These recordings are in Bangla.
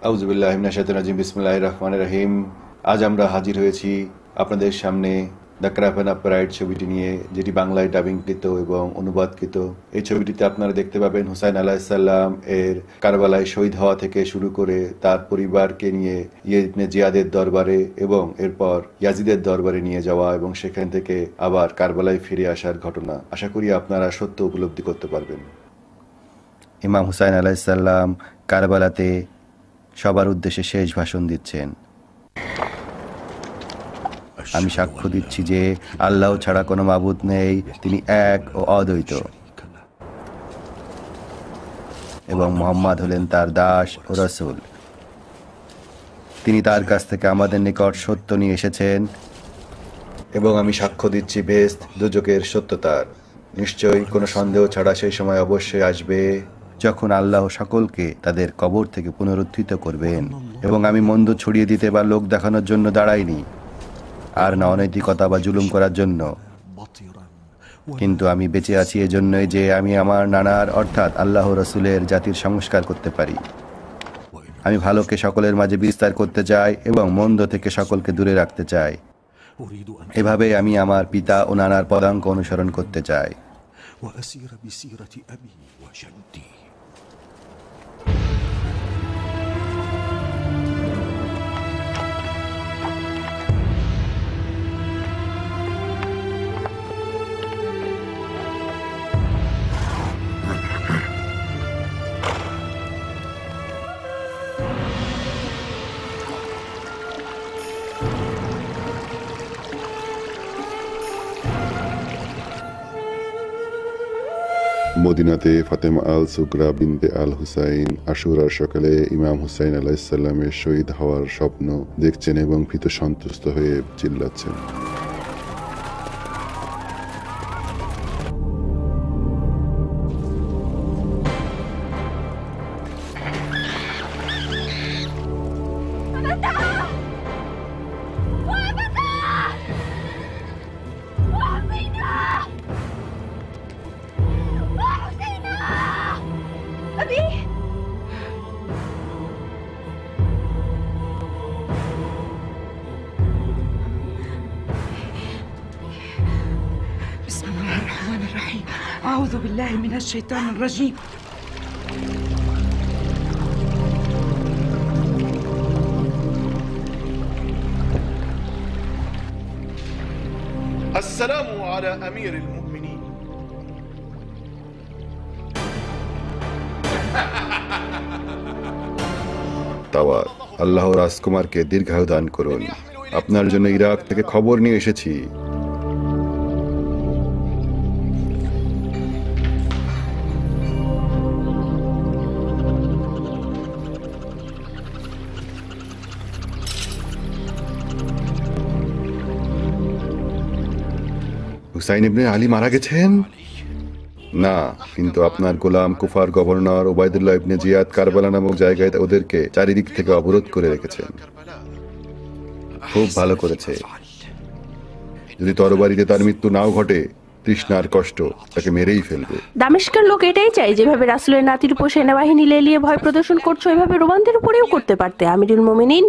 আউযুবিল্লাহি মিনাশ শাইতানির রাজিম। বিসমিল্লাহির রহমানির রহিম। আজ আমরা হাজির হয়েছি আপনাদের সামনে দ্য ক্রাফেন অফ প্রাইড ছবিটি নিয়ে, যেটি বাংলায় ডাবিংকৃত এবং অনুবাদকৃত। এই ছবিটিতে আপনারা দেখতে পাবেন হুসাইন আলাইহিস সালাম এর কারবালায় শহীদ হওয়া থেকে শুরু করে তার পরিবারকে নিয়ে ইবনে জিয়াদের দরবারে এবং এরপর ইয়াজিদের দরবারে নিয়ে যাওয়া এবং সেখান থেকে আবার কারবালায় ফিরে আসার ঘটনা। আশা করি আপনারা সত্য উপলব্ধি করতে পারবেন। ইমাম হুসাইন আলাইহিস সালাম কারবালাতে সবার উদ্দেশ্যে শেষ ভাষণ দিচ্ছেন। আমি সাক্ষ্য দিচ্ছি যে আল্লাহ ছাড়া কোনো মাবুদ নেই, তিনি এক ও অদ্বৈত, এবং মুহাম্মদ হলেন তার দাস ও রাসূল। তিনি তার কাছ থেকে আমাদের নিকট সত্য নিয়ে এসেছেন, এবং আমি সাক্ষ্য দিচ্ছি বেহেশত দোজখের সত্যতার। নিশ্চয়ই কোনো সন্দেহ ছাড়া সেই সময় অবশ্যই আসবে যখন আল্লাহ সকলকে তাদের কবর থেকে পুনরুত্থিত করবেন। এবং আমি মন্দ ছড়িয়ে দিতে বা লোক দেখানোর জন্য দাঁড়াইনি, আর না অনৈতিকতা বা জুলুম করার জন্য, কিন্তু আমি বেঁচে আছি এজন্যই যে আমি আমার নানার অর্থাৎ আল্লাহ রাসূলের জাতির সংস্কার করতে পারি। আমি ভালোকে সকলের মাঝে বিস্তার করতে চাই এবং মন্দ থেকে সকলকে দূরে রাখতে চাই। এভাবে আমি আমার পিতা ও নানার পদাঙ্ক অনুসরণ করতে চাই। মদিনাতে ফাতেমা আল সুগরা বিনতে আল হুসাইন আশুরার সকালে ইমাম হুসাইন আলাইহিস সালামের শহীদ হওয়ার স্বপ্ন দেখছেন এবং ভীত সন্তুষ্ট হয়ে চিল্লাচ্ছেন। أعوذ بالله من الشيطان الرجيم. السلام على أمير المؤمنين. তাওয়া আল্লাহ রাজকুমারকে দীর্ঘায়ু দান করুন। আপনার জন্য ইরাক থেকে খবর নিয়ে এসেছি। হুসাইন ইবনে আলী মারা গেছেন? না, কিন্তু আপনার গোলাম কুফার গভর্নর ওবায়দুল্লাহ ইবনে জিয়াদ কারবালা নামক জায়গায় ওদেরকে চারিদিক থেকে অবরোধ করে রেখেছেন। খুব ভালো করেছে। যদি তরবারিতে তার মৃত্যু নাও ঘটে, তৃষ্ণার কষ্ট তাকে মেরেই ফেলবে। দামেস্কের লোক এটাই চাই, যেভাবে রাসূলের নাতির উপর সেনাবাহিনী লেলিয়ে ভয় প্রদর্শন করছো, এভাবে রোমানদের উপরেও করতে পারতে আমিরুল মুমিনিন।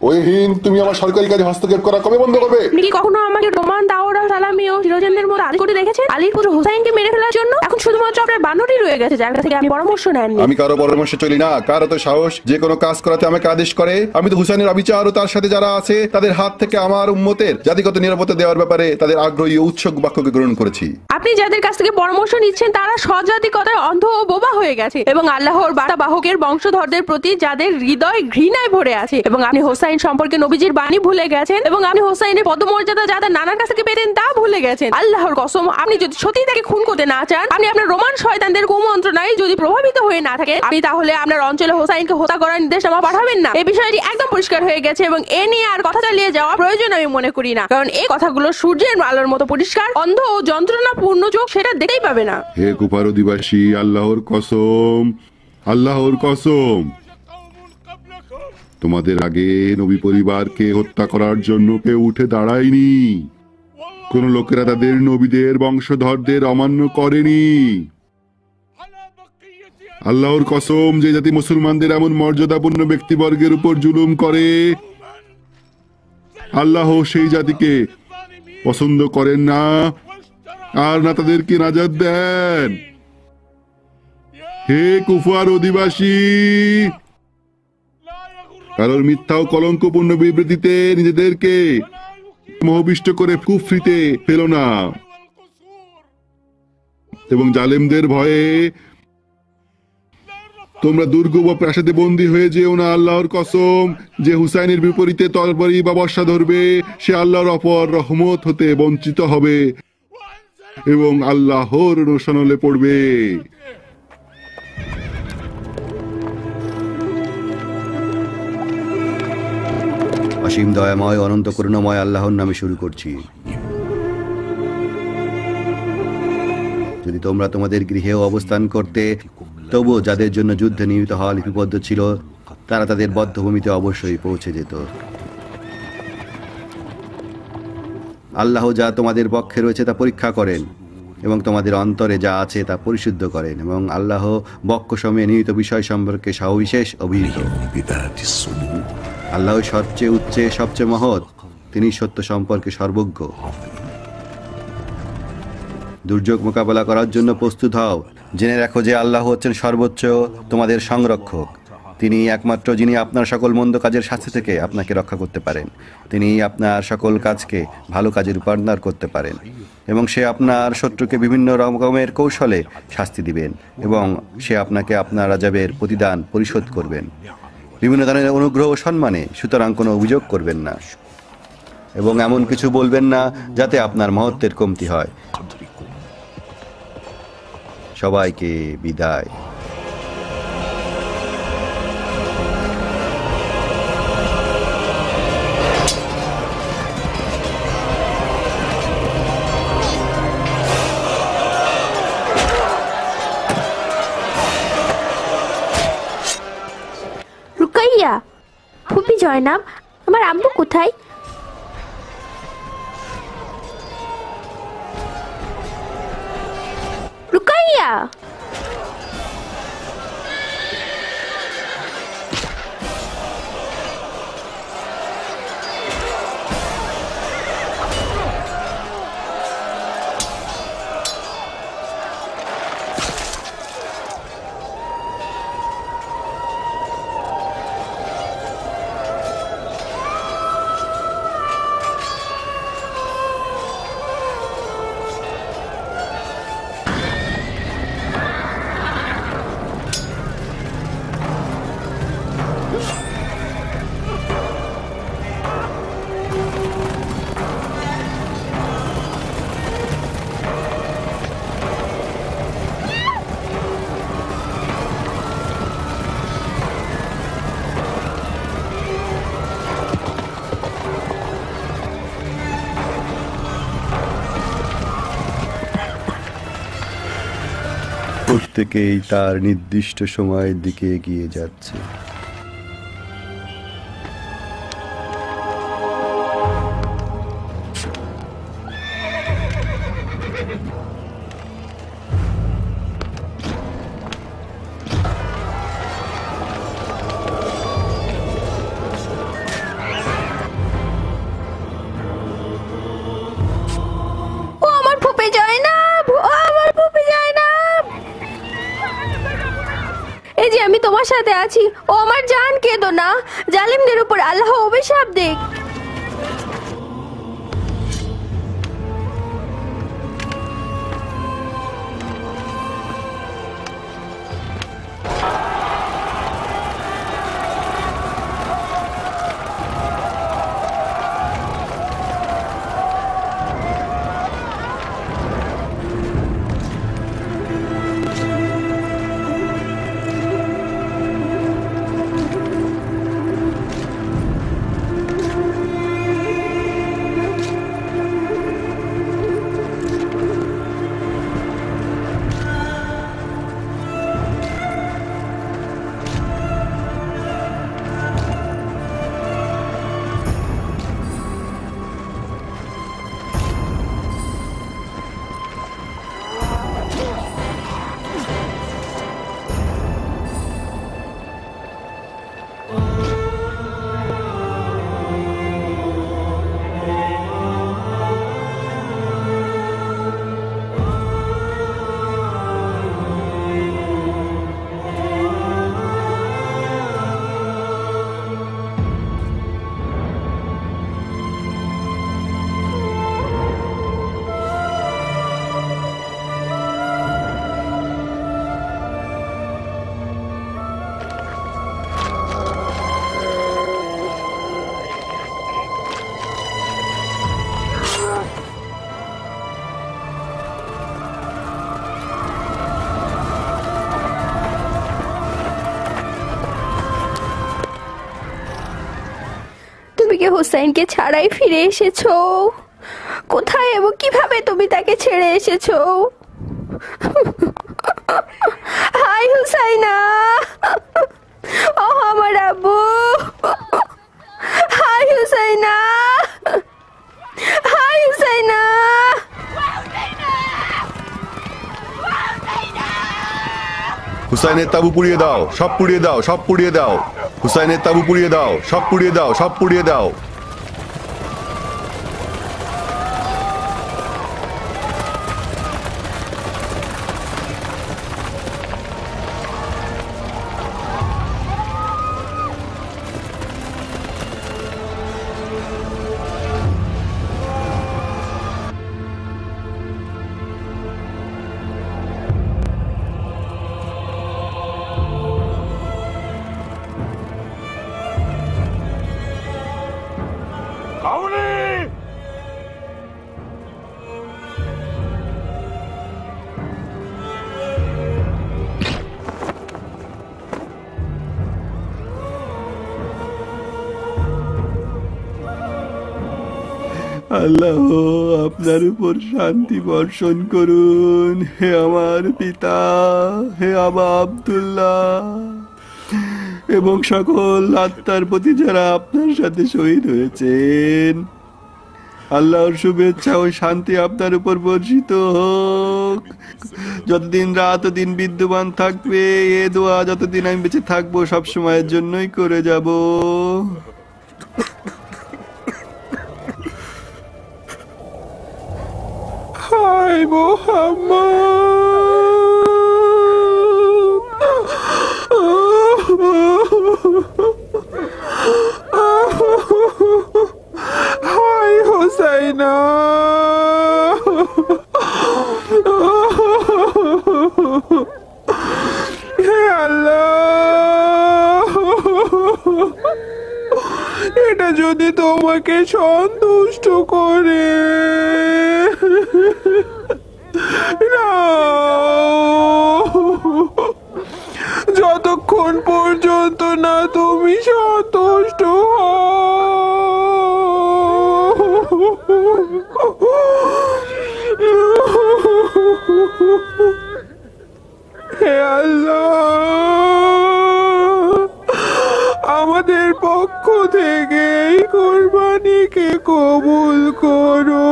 ওইহীন, তুমি আমার সরকারি কাজে হস্তক্ষেপ করা কবে বন্ধ করবে? আপনি কি কখনো আমাকে রোমান দাওরা সালামি ও হিরোজেনদের মতো আদেশ করে দেখেছেন আলীর পুত্র হুসাইনকে মেরে ফেলার জন্য? এখন শুধুমাত্র আপনার বানরই রয়ে গেছে যার কাছ থেকে আপনি পরামর্শ নেননি। আমি কারো পরামর্শ চলি না। কারো তো সাহস যে কোনো কাজ করাতে আমাকে আদেশ করে? আমি তো হুসাইনের অবিচার ও তার সাথে যারা আছে তাদের হাত থেকে আমার উম্মতের জাতিগত নিরাপত্তা দেওয়ার ব্যাপারে তাদের আগ্রহী ও উৎসুক বাক্যকে গ্রহণ করেছি। আপনি যাদের কাছ থেকে পরামর্শ নিচ্ছেন তারা স্বজাতিকতায় অন্ধ ও বোবা হয়ে গেছে এবং আল্লাহর বার্তাবাহকের বংশধরদের প্রতি যাদের হৃদয় ঘৃণায় ভরে আছে। এবং আপনি হোসাইন সম্পর্কে নবীজির বাণী ভুলে গেছেন এবং আপনি হোসাইনের পদমর্যাদা যাদের নানার কাছ থেকে পেতেন তা ভুলে গেছেন। আল্লাহর কসম, আপনি যদি সত্যি তাকে খুন করতে না চান, আপনি আপনার রোমান শয়তানদের কুমন্ত্রণায় যদি প্রভাবিত হয়ে না থাকেন, আপনি তাহলে আপনার অঞ্চলে হোসাইনকে হত্যা করার নির্দেশনামা পাঠাবেন না। এই বিষয়টি একদম পরিষ্কার হয়ে গেছে এবং এ নিয়ে আর কথা চালিয়ে যাওয়া প্রয়োজন আমি মনে করি না, কারণ এই কথাগুলো সূর্যের আলোর মতো পরিষ্কার। অন্ধ ও যন্ত্রণাপূর্ণ চোখ সেটা দেখতেই পাবে না। হে কুফার অধিবাসী, আল্লাহর কসম, আল্লাহর কসম, তোমাদের আগে নবী পরিবারকে হত্যা করার জন্য কেউ উঠে দাঁড়ায়নি। কোন লোকেরা তাদের নবীদের বংশধরদের অমান্য করেনি। আল্লাহর কসম, যে জাতি মুসলমানদের এমন মর্যাদাপূর্ণ ব্যক্তিবর্গের উপর জুলুম করে, আল্লাহ সেই জাতিকে পছন্দ করেন না, আর না তাদেরকে নাজাত দেন। হে কুফার অধিবাসী, কারোর মিথ্যা ও কলঙ্কপূর্ণ বিবৃতিতে নিজেদেরকে মোহবিষ্ট করে কুফরিতে ফেলো না, এবং জালেমদের ভয়ে তোমরা দুর্গ বা প্রাসাদে বন্দী হয়ে যেও না। আল্লাহর কসম, যে হুসাইনের বিপরীতে তরবারি বা বর্ষা ধরবে, সে আল্লাহর অপর রহমত হতে বঞ্চিত হবে এবং আল্লাহর রোশনলে পড়বে। অসীম দয়াময়, অনন্ত করুণাময় আল্লাহর নামে শুরু করছি। যদি তোমরা তোমাদের গৃহেও অবস্থান করতে, তবুও যাদের জন্য যুদ্ধে নিহত হওয়া লিপিবদ্ধ ছিল, তারা তাদের বদ্ধভূমিতে অবশ্যই পৌঁছে যেত। আল্লাহ যা তোমাদের পক্ষে রয়েছে তা পরীক্ষা করেন এবং তোমাদের অন্তরে যা আছে তা পরিশুদ্ধ করেন, এবং আল্লাহ বক্ষ সময়ে নিহিত বিষয় সম্পর্কে সবিশেষ অভিহিত। আল্লাহ সবচেয়ে উচ্চে, সবচেয়ে মহৎ, তিনি সত্য সম্পর্কে সর্বজ্ঞ। দুর্যোগ মোকাবেলা করার জন্য প্রস্তুত হও। জেনে রাখো যে আল্লাহ হচ্ছেন সর্বোচ্চ তোমাদের সংরক্ষক। তিনি একমাত্র যিনি আপনার সকল মন্দ কাজের শাস্তি থেকে আপনাকে রক্ষা করতে পারেন। তিনি আপনার সকল কাজকে ভালো কাজে রূপান্তর করতে পারেন, এবং সে আপনার শত্রুকে বিভিন্ন রকমের কৌশলে শাস্তি দিবেন, এবং সে আপনাকে আপনার আযাবের প্রতিদান পরিশোধ করবেন বিভিন্ন ধরনের অনুগ্রহ ও সম্মানে। সুতরাং কোনো অভিযোগ করবেন না এবং এমন কিছু বলবেন না যাতে আপনার মহত্বের কমতি হয়। সবাইকে বিদায়। রুকাইয়া, ফুপি জয়নাব, আমার আব্বু কোথায়? রুকাইয়া, প্রত্যেকেই তার নির্দিষ্ট সময়ের দিকে এগিয়ে যাচ্ছে। ও আমার ফুপি জয়নাব, ও আমার ফুপি জয়নাব, এই যে আমি তোমার সাথে আছি। ও আমার জান, কেঁদো না। জালিমদের উপর আল্লাহ অভিশাপ দেখ। কি হুসাইনকে ছাড়াই ফিরে এসেছো? কোথায় এবং কিভাবে তুমি তাকে ছেড়ে এসেছো? হাই হুসাইনা, ও আমার আব্বু। হাই হুসাইনা, হাই হুসাইনা। হুসাইনের তাবু পুড়িয়ে দাও, সব পুড়িয়ে দাও, সব পুড়িয়ে দাও। হুসাইনের তাবু পুড়িয়ে দাও, সব পুড়িয়ে দাও, সব পুড়িয়ে দাও। আল্লাহ আপনার উপর শান্তি বর্ষণ করুন, হে আমার পিতা, হে আবা আব্দুল্লাহ, এবং সকল আত্মার প্রতি যারা আপনার সাথে শহীদ হয়েছেন। আল্লাহর শুভেচ্ছা ও শান্তি আপনার উপর বর্ষিত হোক। যতদিন রাত দিন বিদ্যমান থাকবে এ দোয়া যতদিন আমি বেঁচে থাকবো সব সময়ের জন্যই করে যাব। হায় মোহাম্মদ, হায় হোসাইনা, হে আল্লাহ, এটা যদি তোমাকে সন্তুষ্ট করে যতক্ষণ পর্যন্ত না তুমি সন্তুষ্ট হে আল্লাহ, আমাদের পক্ষ থেকে এই কোরবানিকে কবুল করো।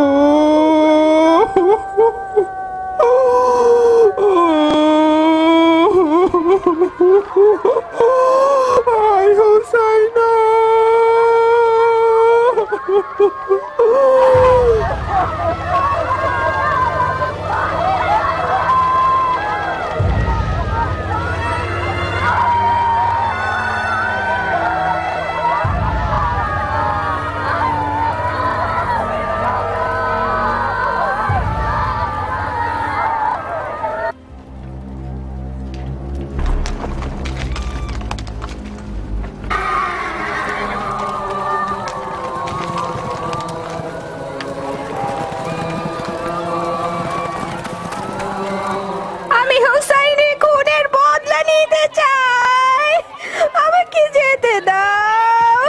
আয় হোসাইনা। আমি হুসাইনের খুনের বদলা নিতে চাই, আমাকে যেতে দাও।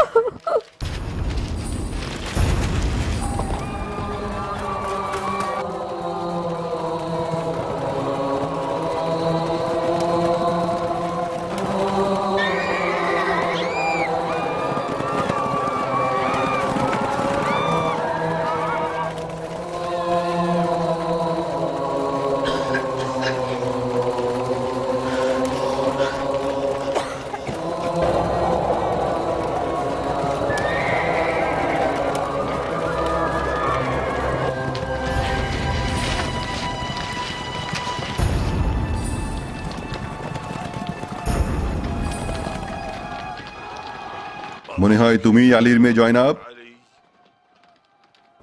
মনে হয় তুমি আলীর মেয়ে জয়নাব।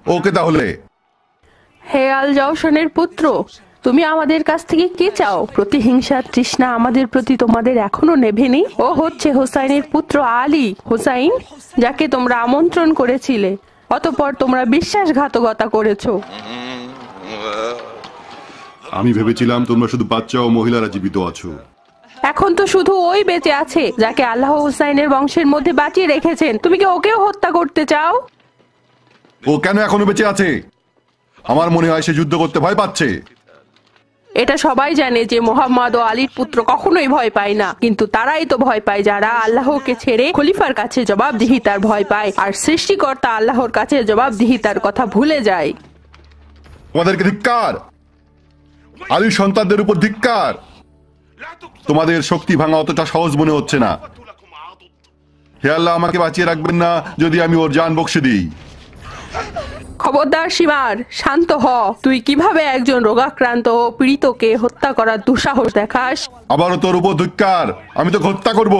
ওকে তাহলে। হে আল জাওশনের পুত্র, তুমি আমাদের কাছ থেকে কি চাও? প্রতিহিংসার তৃষ্ণা আমাদের প্রতি তোমাদের এখনো নেভেনি? ও হচ্ছে হোসাইনের পুত্র আলী, হোসাইন যাকে তোমরা আমন্ত্রণ করেছিলে, অতঃপর তোমরা বিশ্বাসঘাতকতা করেছো। আমি ভেবেছিলাম তোমরা শুধু বাচ্চা ও মহিলারা জীবিত আছো। এখন তো শুধু ওই বেঁচে আছে যাকে আল্লাহ হুসাইনের বংশের মধ্যে বাঁচিয়ে রেখেছেন। তুমি কি ওকেও হত্যা করতে চাও? ও কেন এখনো বেঁচে আছে? আমার মনে হয় সে যুদ্ধ করতে ভয় পাচ্ছে। এটা সবাই জানে যে মোহাম্মদ ও আলীর পুত্র কখনোই ভয় পায় না, কিন্তু তারাই তো ভয় পায় যারা আল্লাহকে ছেড়ে খলিফার কাছে জবাবদিহিতার ভয় পায় আর সৃষ্টিকর্তা আল্লাহর কাছে জবাবদিহিতার কথা ভুলে যায়। তোমাদেরকে ধিক্কার, আলীর সন্তানদের উপর ধিক্কার। তোমাদের শক্তি ভাঙা অতটা সহজ মনে হচ্ছে না। হে আল্লাহ, আমাকে বাঁচিয়ে রাখবেন না যদি আমি ওর জান বকশে দিই। খবরদার সীমার, শান্ত হ। তুই কিভাবে একজন রোগাক্রান্ত ও পীড়িতকে হত্যা করার দুঃসাহস দেখাস? আবারও তোর উপর ধিক্কার, আমি তো হত্যা করব।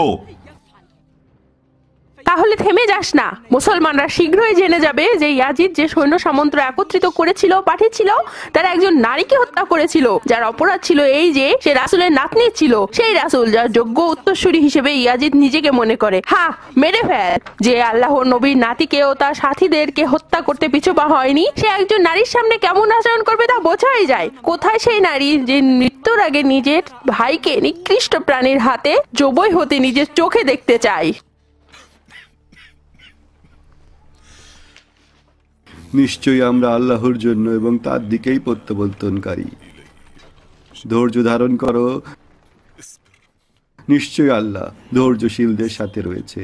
তাহলে থেমে যাস না। মুসলমানরা শীঘ্রই জেনে যাবে যে ইয়াজিদ যে সৈন্য সামন্ত একত্রিত করেছিল পাঠিয়েছিল তারা একজন নারীকে হত্যা করেছিল, যার অপরাধ ছিল এই যে সে রাসূলের নাতনি ছিল, সেই রাসূল যার যোগ্য উত্তরসূরি হিসেবে ইয়াজিদ নিজেকে মনে করে। হ্যাঁ, মেরে ফেল। যে আল্লাহর নবীর নাতিকে ও তার সাথীদেরকে হত্যা করতে পিছু পা হয়নি, সে একজন নারীর সামনে কেমন আচরণ করবে তা বোঝাই যায়। কোথায় সেই নারী যে মৃত্যুর আগে নিজের ভাইকে নিকৃষ্ট প্রাণীর হাতে জবই হতে নিজের চোখে দেখতে চায়? নিশ্চয়ই আমরা আল্লাহর জন্য এবং তার দিকেই প্রত্যাবর্তনকারী। ধৈর্য ধারণ করো, নিশ্চয়ই আল্লাহ ধৈর্যশীলদের সাথে রয়েছে।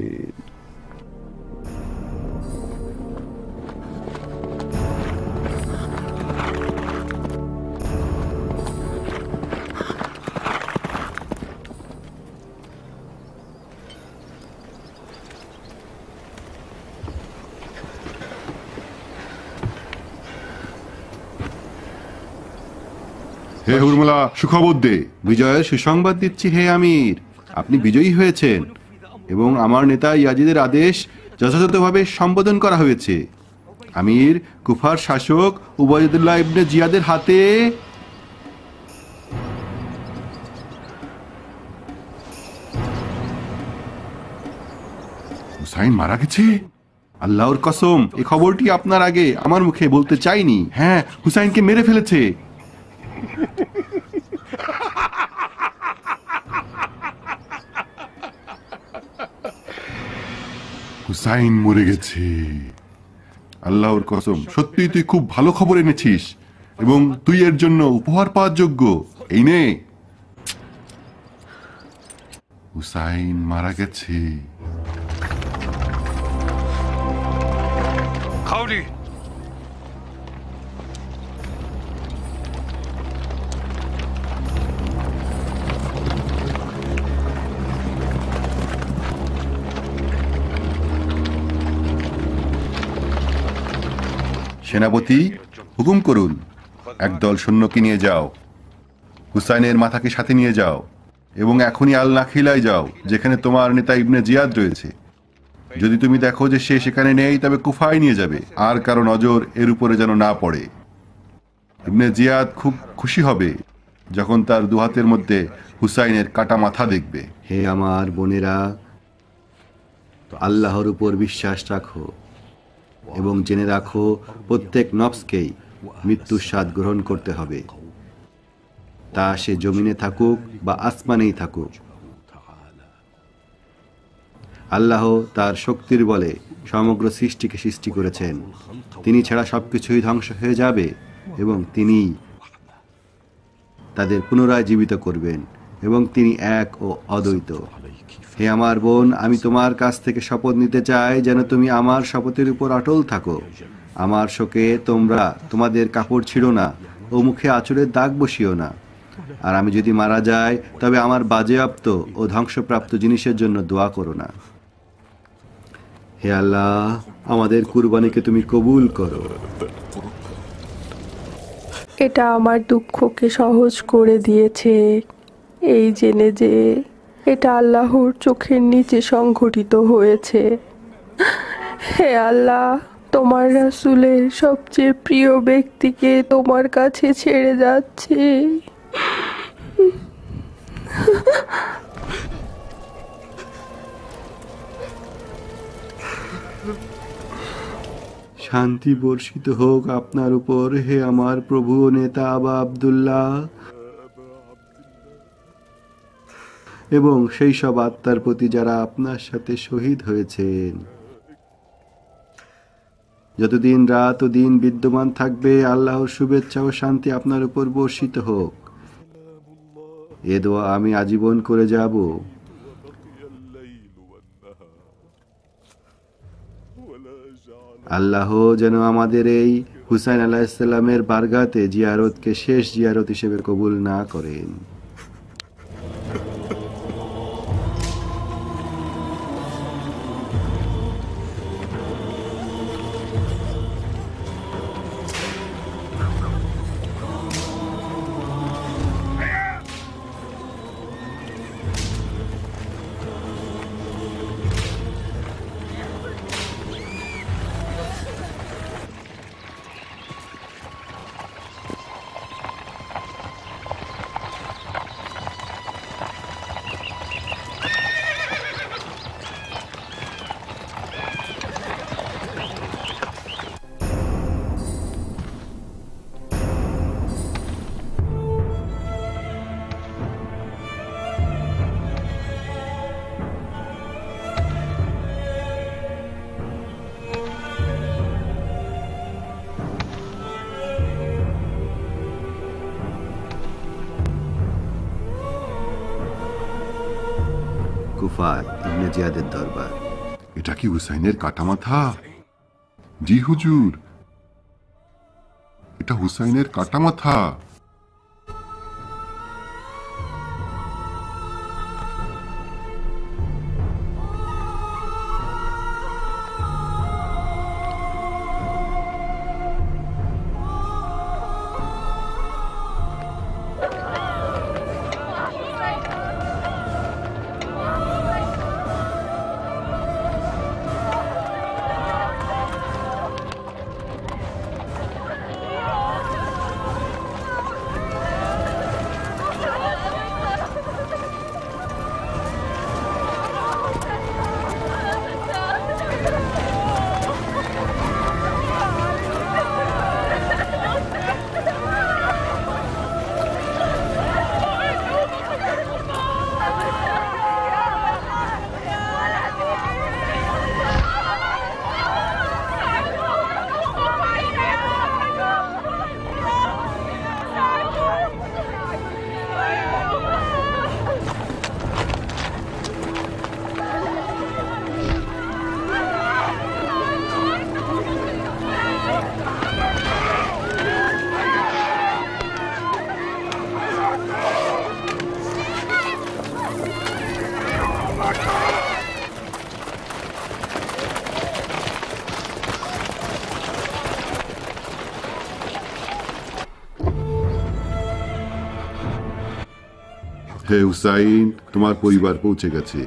হে হুরমুলা, সুখবর দে। বিজয়ের সুসংবাদ দিচ্ছি হে আমির, আপনি বিজয়ী হয়েছেন এবং আমার নেতা ইয়াজিদের আদেশ যথাযথভাবে সম্বোধন করা হয়েছে। আমির, কুফার শাসক উবাইদুল্লাহ ইবনে জিয়াদের হাতে হুসাইন মারা গেছে? আল্লাহর কসম, এই খবরটি আপনার আগে আমার মুখে বলতে চাইনি। হ্যাঁ, হুসাইনকে মেরে ফেলেছে। হুসাইন মরে গেছে। আল্লাহর কসম, সত্যি তুই খুব ভালো খবর এনেছিস এবং তুই এর জন্য উপহার পাওয়ার যোগ্য। এই নে। হুসাইন মারা গেছে। خولي সেনাপতি, হুকুম করুন, একদল সৈন্যকে নিয়ে যাও, হুসাইনের মাথাকে সাথে নিয়ে যাও এবং এখনই আল নাখিলায় যাও যেখানে তোমার নেতা ইবনে জিয়াদ রয়েছে। যদি তুমি দেখো যে সে সেখানে নেই তবে কুফায় নিয়ে যাবে, আর কারো নজর এর উপরে যেন না পড়ে। ইবনে জিয়াদ খুব খুশি হবে যখন তার দুহাতের মধ্যে হুসাইনের কাটা মাথা দেখবে। হে আমার বোনেরা, আল্লাহর উপর বিশ্বাস রাখো এবং জেনে রাখো প্রত্যেক নফসকেই মৃত্যুর স্বাদ গ্রহণ করতে হবে, তা সে জমিনে থাকুক বা আসমানেই থাকুক। আল্লাহ তার শক্তির বলে সমগ্র সৃষ্টিকে সৃষ্টি করেছেন। তিনি ছাড়া সবকিছুই ধ্বংস হয়ে যাবে এবং তিনি তাদের পুনরায় জীবিত করবেন এবং তিনি এক ও অদ্বৈত। হে আমার বোন, আমি তোমার কাছ থেকে শপথ নিতে চাই যেন তুমি আমার শপথের উপর অটল থাকো। আমার শোকে তোমরা তোমাদের কাপড় ছিঁড়ো না ও মুখে আঁচড়ের দাগ বসিও না। আর আমি যদি মারা যাই তবে আমার বাজেয়াপ্ত ও ধ্বংসপ্রাপ্ত জিনিসের জন্য দোয়া করো না। হে আল্লাহ, আমাদের কুরবানিকে তুমি কবুল করো। এটা আমার দুঃখকে সহজ করে দিয়েছে, এই জেনে যে এটা আল্লাহর চোখের নিচে সংঘটিত হয়েছে। হে আল্লাহ, তোমার রাসূলের সবচেয়ে প্রিয় ব্যক্তিকে তোমার কাছে ছেড়ে যাচ্ছে। শান্তি বর্ষিত হোক আপনার উপর হে আমার প্রভু ও নেতা আবা আব্দুল্লাহ। এবং সেই সব আত্মার প্রতি যারা আপনার সাথে শহীদ হয়েছেন। যতদিন রাত ও দিন বিদ্যমান থাকবে, আল্লাহর শুভেচ্ছা ও শান্তি আপনার উপর বর্ষিত হোক। এ দোয়া আমি আজীবন করে যাব। আল্লাহ যেন আমাদের এই হুসাইন আলাইহিসসালামের বারগাতে জিয়ারতকে শেষ জিয়ারত হিসেবে কবুল না করেন। কুফা ইবনে জিয়াদের দরবার। এটা কি হুসাইনের কাটামাথা? জি হুজুর, এটা হুসাইনের কাটামাথা। হে হুসাইন, তোমার পরিবার পৌঁছে গেছে।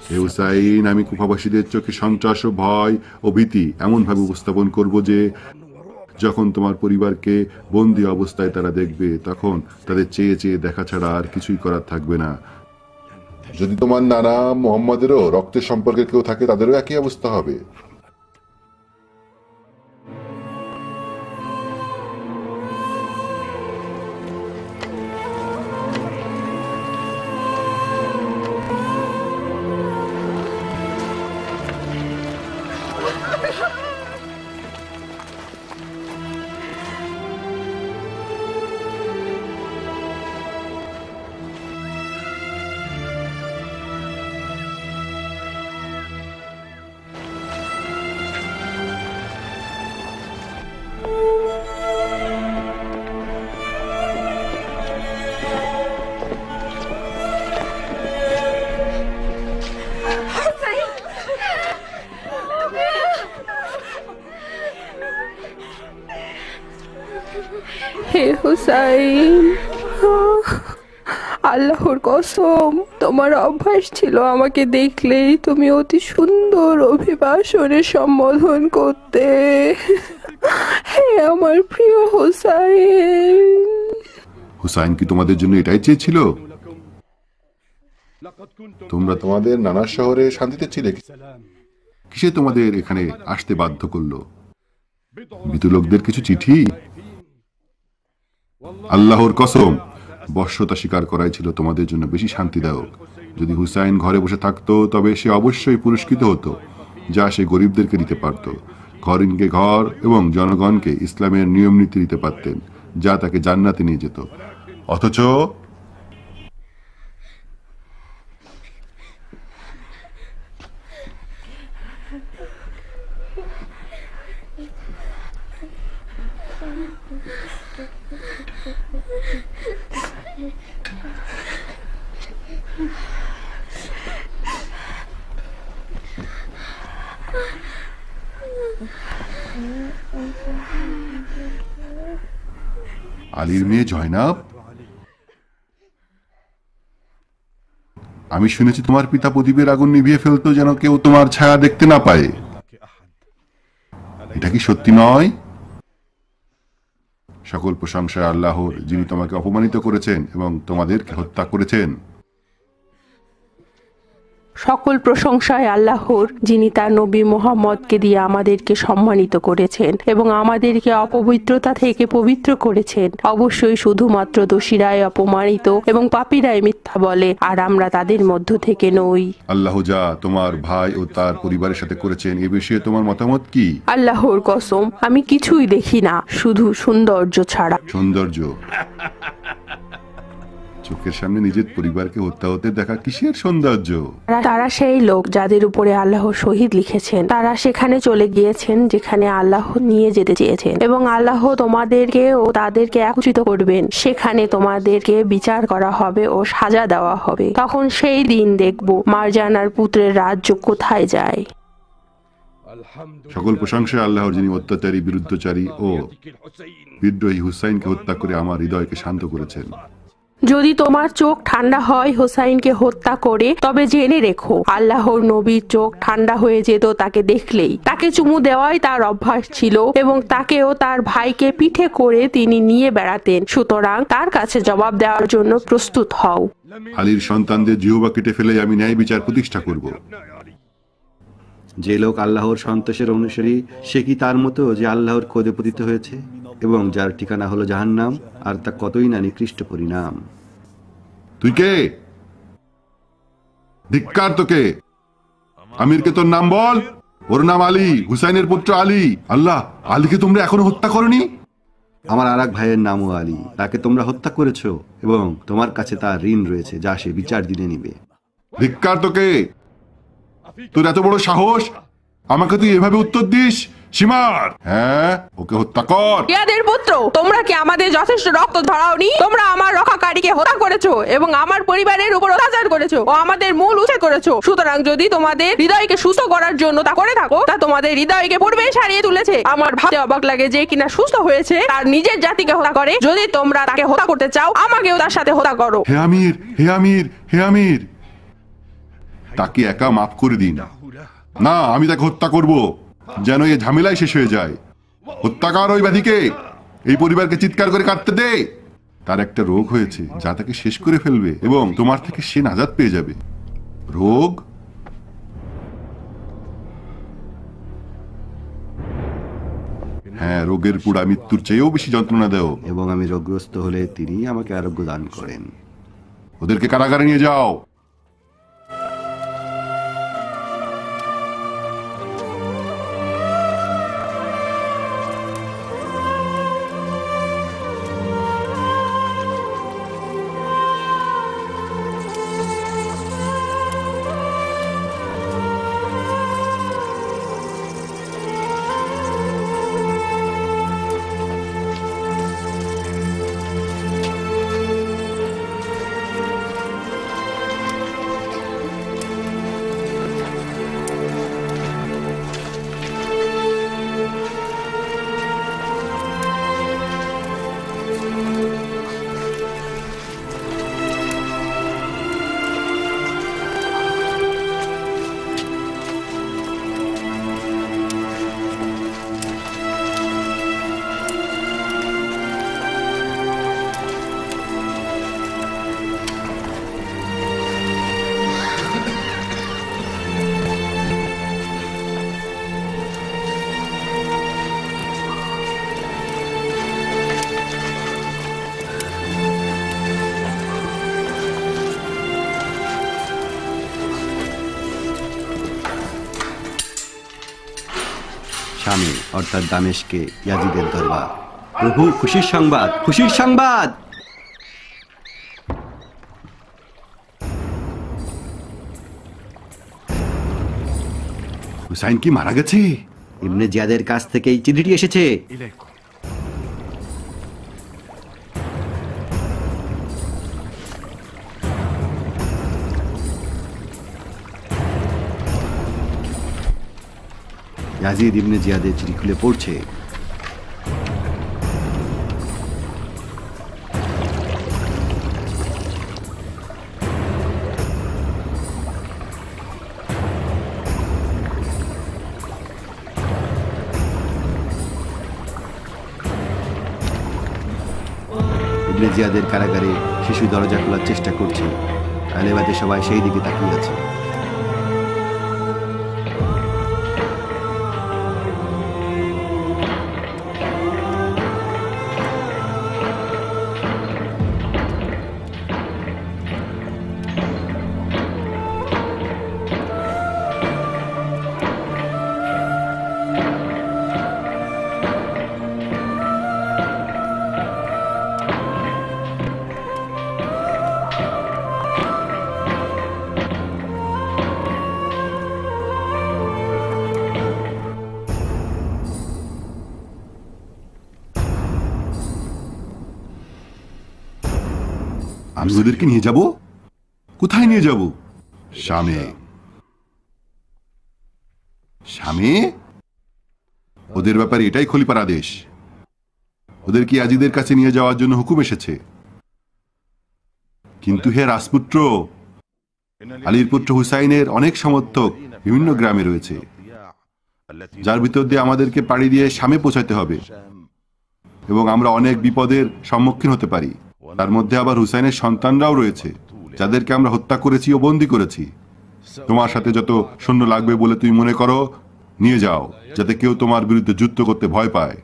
হে হুসাইন, আমি কুফাবাসীদের চোখে সন্ত্রাস ও ভয় ও ভীতি এমন ভাবে উপস্থাপন করব যে যখন তোমার পরিবারকে বন্দী অবস্থায় তারা দেখবে, তখন তাদের চেয়ে চেয়ে দেখা ছাড়া আর কিছুই করার থাকবে না। যদি তোমার নানা মোহাম্মদেরও রক্তের সম্পর্কে কেউ থাকে, তাদেরও একই অবস্থা হবে। হে হুসাইন, আল্লাহর কসম, তোমার অভ্যাস ছিল আমাকে দেখলেই তুমি অতি সুন্দর অভিবাসনে সম্বোধন করতে। হে আমার প্রিয় হুসাইন। হুসাইন কি তোমাদের জন্য এটাই চেয়েছিল? তোমরা তোমাদের নানা শহরে শান্তিতে ছিলে, কিসে তোমাদের এখানে আসতে বাধ্য করলো? মৃত লোকদের কিছু চিঠি? আল্লাহর কসম, বশ্যতা স্বীকার করাই ছিল তোমাদের জন্য বেশি শান্তিদায়ক। যদি হুসাইন ঘরে বসে থাকতো তবে সে অবশ্যই পুরস্কৃত হতো, যা সে গরিবদেরকে দিতে পারত। ঘরিনকে ঘর এবং জনগণকে ইসলামের নিয়ম নীতি দিতে পারতেন, যা তাকে জান্নাতে নিয়ে যেত। অথচ আলীর মেয়ে জয়নাব, আমি শুনেছি তোমার পিতা প্রদীপের আগুন নিভিয়ে ফেলতো যেন কেউ তোমার ছায়া দেখতে না পায়। এটা কি সত্যি নয়? সকল প্রশংসা আল্লাহর, যিনি তোমাকে অপমানিত করেছেন এবং তোমাদেরকে হত্যা করেছেন। সকল প্রশংসায় আল্লাহর, যিনি তার নবী মুহাম্মদকে দিয়ে আমাদেরকে সম্মানিত করেছেন এবং আমাদেরকে অপবিত্রতা থেকে পবিত্র করেছেন। অবশ্যই শুধুমাত্র দোষীরাই অপমানিত এবং পাপীরাই মিথ্যা বলে, আর আমরা তাদের মধ্য থেকে নই। আল্লাহ যা তোমার ভাই ও তার পরিবারের সাথে করেছেন এ বিষয়ে তোমার মতামত কি? আল্লাহর কসম, আমি কিছুই দেখি না শুধু সৌন্দর্য ছাড়া। সৌন্দর্য? চোখের সামনে নিজের পরিবারকে হত্যা হতে দেখা কিসের সৌন্দর্য? তারা সেই লোক যাদের উপরে আল্লাহ শহীদ লিখেছেন। তারা সেখানে চলে গিয়েছেন যেখানে আল্লাহ নিয়ে যেতে চেয়েছেন, এবং আল্লাহ তোমাদেরকে ও তাদেরকে একত্রিত করবেন। সেখানে তোমাদেরকে বিচার করা হবে ও সাজা দেওয়া হবে। তখন সেই দিন দেখব মারজানার পুত্রের রাজ্য কোথায় যায়। সকল প্রশংসা আল্লাহর, যিনি অত্যাচারী, বিরুদ্ধচারী ও বিদ্রোহী হুসাইনকে হত্যা করে আমার হৃদয়কে শান্ত করেছেন। যদি তোমার চোখ ঠান্ডা হয় হোসাইনকে হত্যা করে, তবে জেনে রেখো আল্লাহর নবীর চোখ ঠান্ডা হয়ে যেত তাকে দেখলেই। তাকে চুমু দেওয়াই তার অভ্যাস ছিল এবং তাকেও তার ভাইকে পিঠে করে তিনি নিয়ে বেড়াতেন। সুতরাং তার কাছে জবাব দেওয়ার জন্য প্রস্তুত হও। আলীর সন্তানদের জিহ্বা কেটে ফেলে আমি ন্যায় বিচার প্রতিষ্ঠা করব। যে লোক আল্লাহর সন্তোষের অনুসারী, সে কি তার মতো যে আল্লাহর ক্রোধে পতিত হয়েছে এবং যার ঠিকানা হলো জাহান্নাম, আর তা কতই না নিকৃষ্ট পরিণাম। তুই কে? ধিক্কার তোকে! আমিরকে তোর নাম বল। ওর নাম আলী, হুসাইনের পুত্র আলী। আল্লাহ, আলীকে তোমরা এখনো হত্যা করনি? আমার আর এক ভাইয়ের নামও আলী, তাকে তোমরা হত্যা করেছো এবং তোমার কাছে তার ঋণ রয়েছে, যা সে বিচার দিনে নিবে। ধিক্কার তোকে! তোর এত বড় সাহস, আমাকে তুই এভাবে উত্তর দিস? সীমার, হ্যাঁ, ওকে হত্যা কর। ইয়াদের পুত্র, তোমরা কি আমাদের যথেষ্ট রক্ত ধরাওনি? তোমরা আমার রক্ষাকারীকে হত্যা করেছো এবং আমার পরিবারের উপর অত্যাচার করেছো ও আমাদের মূল উচ্ছেদ করেছো। সুতরাং যদি তোমাদের হৃদয়কে সুস্থ করার জন্য তা করে থাকো, তা তোমাদের হৃদয়কে পূর্বেই সারিয়ে তুলেছে। আমার ভাবতে অবাক লাগে যে কিনা সুস্থ হয়েছে তার নিজের জাতিকে হত্যা করে। যদি তোমরা তাকে হত্যা করতে চাও, আমাকেও তার সাথে হত্যা করো। হে আমির, হে আমির, হে আমির, তাকে একা মাফ করে দিন। না, আমি তাকে হত্যা করব, যেন এই ঝামেলায় শেষ হয়ে যায়। হত্যাকার ওই ব্যাধিকে, এই পরিবারকে চিৎকার করে কাটতে দে। তার একটা রোগ হয়েছে যা তাকে শেষ করে ফেলবে এবং তোমার থেকে সে নাজাত পেয়ে যাবে। রোগ? হ্যাঁ, রোগের পুরা মৃত্যুর চেয়েও বেশি যন্ত্রণা দেও। এবং আমি রোগগ্রস্ত হলে তিনি আমাকে আরোগ্য দান করেন। ওদেরকে কারাগারে নিয়ে যাও। শামে অর্থাৎ দামেশকে ইয়াজিদের দরবার। প্রভু, খুশির সংবাদ, খুশির সংবাদ! হুসাইন কি মারা গেছে? ইবনে জিয়াদের কাছ থেকে এই চিঠিটি এসেছে। ইয়াজিদ ইবনে জিয়াদের চিঠি খুলে পড়ছে। ইবনে জিয়াদের কারাগারে শিশু দরজা খোলার চেষ্টা করছে। আলেবাদে সবাই সেই দিকে তাকিয়ে আছে। আমি ওদেরকে নিয়ে যাব? কোথায় নিয়ে যাব? শামে। শামে? ওদের ব্যাপারে এটাই খলিফার আদেশ। ওদেরকে ইয়াজিদের কাছে নিয়ে যাওয়ার জন্য হুকুম এসেছে। কিন্তু হে রাজপুত্র, আলীর পুত্র হুসাইনের অনেক সমর্থক বিভিন্ন গ্রামে রয়েছে, যার ভিতর দিয়ে আমাদেরকে পাড়ি দিয়ে শামে পৌঁছাতে হবে এবং আমরা অনেক বিপদের সম্মুখীন হতে পারি। তার মধ্যে আবার হুসাইনের সন্তানরাও রয়েছে, যাদেরকে আমরা হত্যা করেছি ও বন্দী করেছি। তোমার সাথে যত সৈন্য লাগবে বলে তুমি মনে করো নিয়ে যাও, যাতে কেউ তোমার বিরুদ্ধে যুদ্ধ করতে ভয় পায়।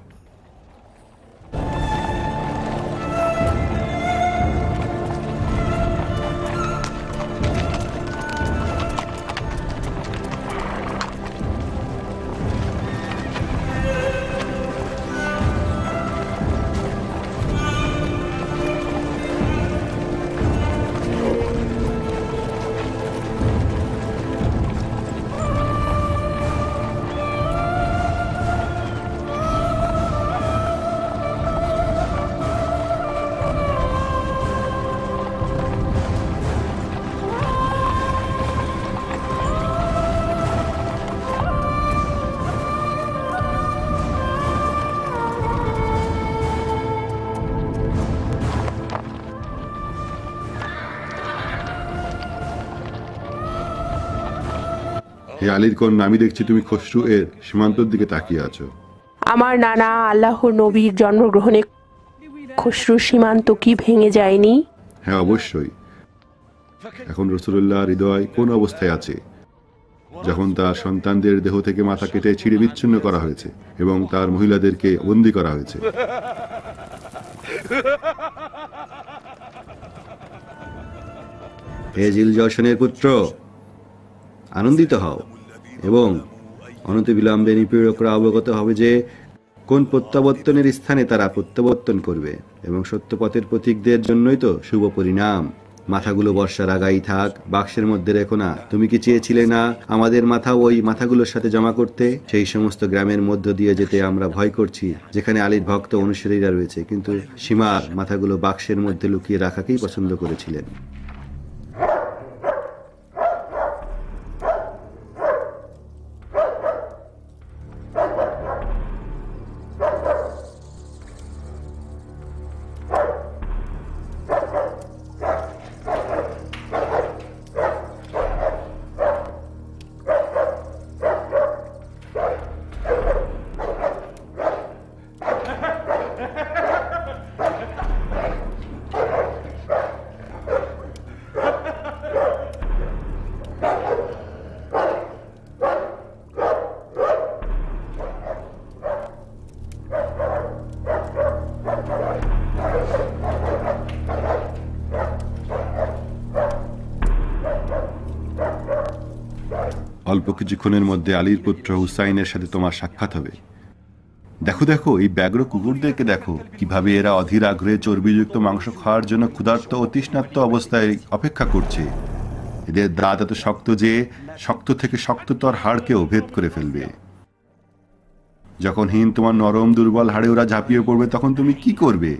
হে আলীর কন্যা, আমি দেখছি তুমি খসরু এর সীমান্তের দিকে তাকিয়ে আছো। আমার নানা আল্লাহর নবীর জন্মগ্রহণে খসরুর সীমান্ত কি ভেঙে যায়নি? হ্যাঁ, অবশ্যই। এখন রাসূলুল্লাহর হৃদয় কোন অবস্থায় আছে যখন তার সন্তানদের দেহ থেকে মাথা কেটে ছিঁড়ে বিচ্ছিন্ন করা হয়েছে এবং তার মহিলাদেরকে বন্দী করা হয়েছে? হে জিলজশনের পুত্র, আনন্দিত হও এবং অনতিবিলম্বে নিপীড়করা অবগত হবে যে কোন প্রত্যাবর্তনের স্থানে তারা প্রত্যাবর্তন করবে, এবং সত্যপথের প্রতীকদের জন্যই তো শুভ পরিণাম। মাথাগুলো বর্ষার আগাই থাক, বাক্সের মধ্যে রেখো না। তুমি কি চেয়েছিলে না আমাদের মাথা ওই মাথাগুলোর সাথে জমা করতে? সেই সমস্ত গ্রামের মধ্য দিয়ে যেতে আমরা ভয় করছি যেখানে আলীর ভক্ত অনুসারীরা রয়েছে, কিন্তু সীমার মাথাগুলো বাক্সের মধ্যে লুকিয়ে রাখাকেই পছন্দ করেছিলেন। অল্প কিছুক্ষণের মধ্যে আলীর পুত্র হুসাইনের সাথে তোমার সাক্ষাৎ হবে। দেখো দেখো, এই ব্যগ্র কুকুরদেরকে দেখো, কিভাবে এরা অধীর আগ্রহে চর্বিযুক্ত মাংস খাওয়ার জন্য ক্ষুধার্ত ও তৃষ্ণার্ত অবস্থায় অপেক্ষা করছে। এদের দাঁত এত শক্ত যে শক্ত থেকে শক্ততর হাড়কেও ভেদ করে ফেলবে। যখন হিন্দ তোমার নরম দুর্বল হাড়ে ওরা ঝাঁপিয়ে পড়বে, তখন তুমি কি করবে?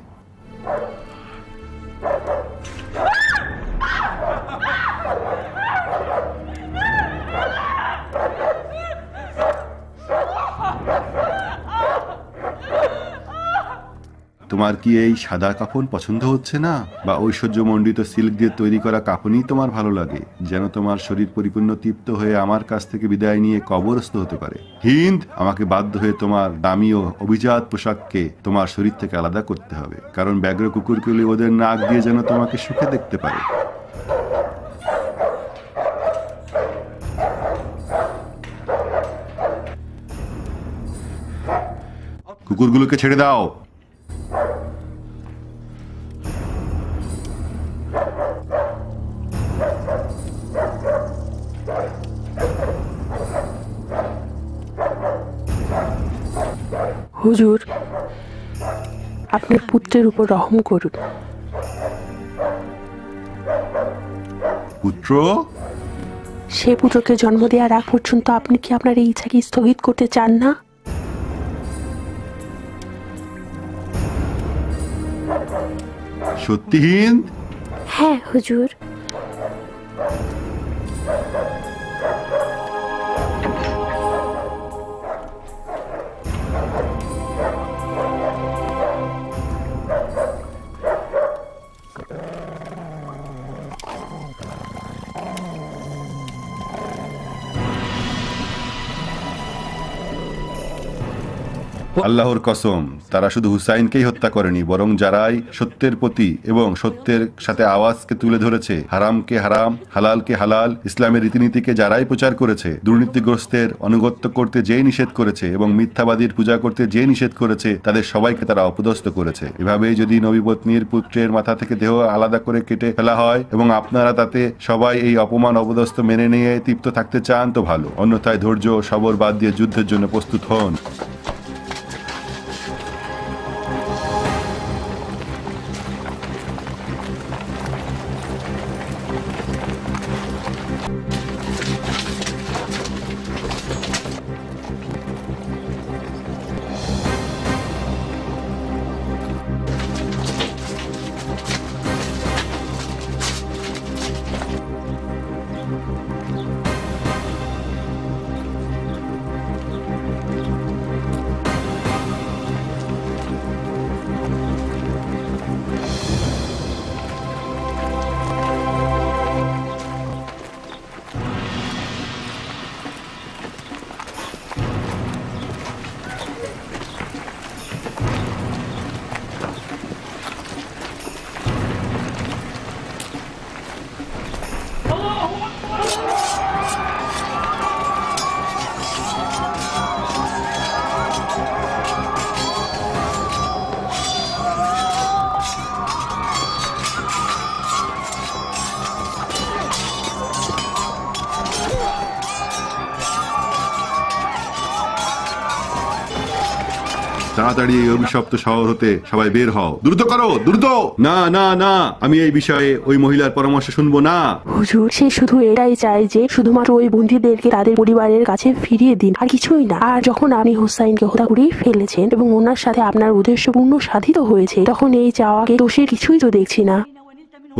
তোমার কি এই সাদা কাফন পছন্দ হচ্ছে না, বা ঐশ্বর্যমণ্ডিত সিল্ক দিয়ে তৈরি করা কাফনই তোমার ভালো লাগে, যেন তোমার শরীর পরিপূর্ণ তৃপ্ত হয়ে আমার কাছ থেকে বিদায় নিয়ে কবরস্থ হতে পারে? হিন্দ, আমাকে বাধ্য হয়ে তোমার দামি ও অভিজাত পোশাককে তোমার শরীর থেকে আলাদা করতে হবে, কারণ ব্যগ্র কুকুরগুলি ওদের নাক দিয়ে যেন তোমাকে সুখে দেখতে পারে। কুকুরগুলোকে ছেড়ে দাও। হুজুর, আপনার পুত্রের উপর রহম করুন। পুত্র? সে পুত্রকে জন্ম দেওয়ার আগ পর্যন্ত আপনি কি আপনার এই ইচ্ছাকে স্থগিত করতে চান না? সত্যি হিন্দ? হ্যাঁ হুজুর। আল্লাহর কসম, তারা শুধু হুসাইনকেই হত্যা করেনি, বরং যারাই সত্যের প্রতি এবং সত্যের সাথে আওয়াজকে তুলে ধরেছে, হারামকে হারাম, হালালকে হালাল, ইসলামের রীতিনীতিকে যারাই প্রচার করেছে, দুর্নীতিগ্রস্তের অনুগত্য করতে যেই নিষেধ করেছে এবং মিথ্যাবাদীর পূজা করতে যে নিষেধ করেছে, তাদের সবাইকে তারা অপদস্থ করেছে। এভাবেই যদি নবীপত্নীর পুত্রের মাথা থেকে দেহ আলাদা করে কেটে ফেলা হয় এবং আপনারা তাতে সবাই এই অপমান অপদস্থ মেনে নিয়ে তৃপ্ত থাকতে চান, তো ভালো, অন্যথায় ধৈর্য ও সবর বাদ দিয়ে যুদ্ধের জন্য প্রস্তুত হন। তাড়াতাড়ি এই অভিশপ্ত শহর হতে সবাই বের হও, দ্রুত করো, দ্রুত! না না না, আমি এই বিষয়ে ওই মহিলার পরামর্শ শুনবো না। হুজুর, সে শুধু এটাই চায় যে শুধুমাত্র ওই বন্দীদেরকে তাদের পরিবারের কাছে ফিরিয়ে দিন, আর কিছুই না। আর যখন আপনি হুসাইনকে হত্যা করেই ফেলেছেন এবং ওনার সাথে আপনার উদ্দেশ্যপূর্ণ সাধিত হয়েছে, তখন এই চাওয়াকে দোষের কিছুই তো দেখছি না।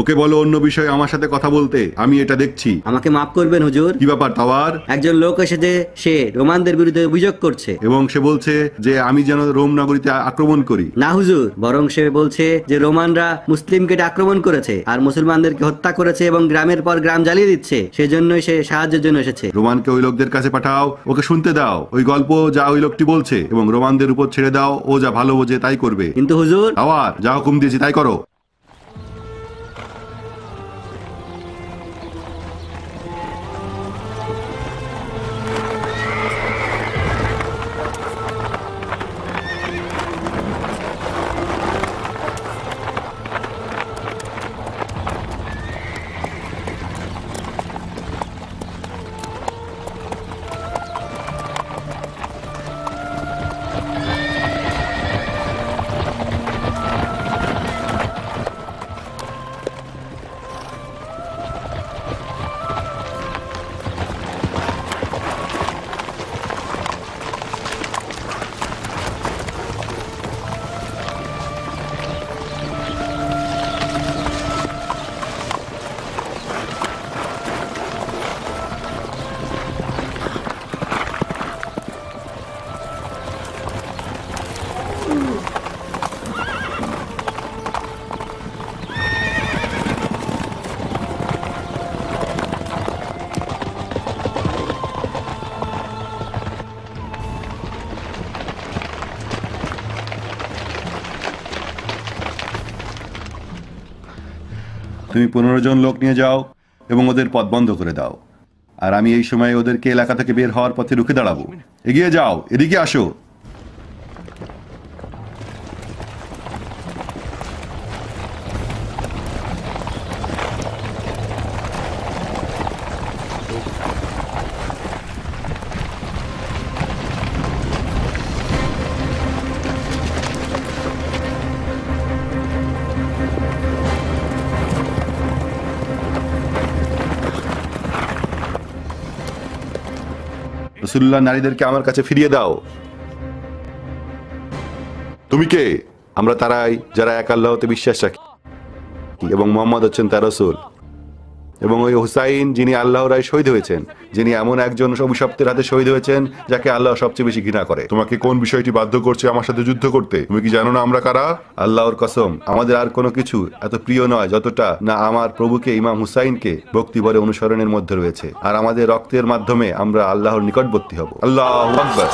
ওকে বলো অন্য বিষয়ে আমার সাথে কথা বলতে, আমি এটা দেখছি। আমাকে মাফ করবেন হুজুর। কি ব্যাপার তাওয়ার? একজন লোক এসেছে, সে রোমানদের বিরুদ্ধে অভিযোগ করছে এবং সে বলছে যে আমি যেন রোম নগরীতে আক্রমণ করি। না হুজুর, বরং সে বলছে যে রোমানরা মুসলিমকে আক্রমণ করেছে আর মুসলমানদেরকে হত্যা করেছে এবং গ্রামের পর গ্রাম জ্বালিয়ে দিচ্ছে, সেজন্যই সে সাহায্যের জন্য এসেছে। রোমানকে ওই লোকদের কাছে পাঠাও, ওকে শুনতে দাও ওই গল্প যা ওই লোকটি বলছে, এবং রোমানদের উপর ছেড়ে দাও, ও যা ভালো বোঝে তাই করবে। কিন্তু হুজুর, তাওয়ার, যা হুকুম দিয়েছি তাই করো। তুমি 15 জন লোক নিয়ে যাও এবং ওদের পথ বন্ধ করে দাও, আর আমি এই সময় ওদেরকে এলাকা থেকে বের হওয়ার পথে রুখে দাঁড়াবো। এগিয়ে যাও, এদিকে আসো। রাসূলুল্লাহ নারীদেরকে আমার কাছে ফিরিয়ে দাও। তুমি কে? আমরা তারাই যারা এক আল্লাহতে বিশ্বাস রাখি এবং মুহাম্মদ হচ্ছেন তার রাসূল, এবং ওই হুসাইন যিনি আল্লাহর রায় শহীদ হয়েছেন, যিনি এমন একজন অভিশপ্তের হাতে শহীদ হয়েছেন যাকে আল্লাহ সবচেয়ে বেশি ঘৃণা করে। তোমাকে কোন বিষয়টি বাধ্য করছে আমার সাথে যুদ্ধ করতে? তুমি কি জানো না আমরা কারা? আল্লাহর কসম, আমাদের আর কোনো কিছু এত প্রিয় নয় যতটা না আমার প্রভুকে ইমাম হুসাইনকে ভক্তিভরে অনুসরণের মধ্যে রয়েছে, আর আমাদের রক্তের মাধ্যমে আমরা আল্লাহর নিকটবর্তী হব। আল্লাহু আকবার।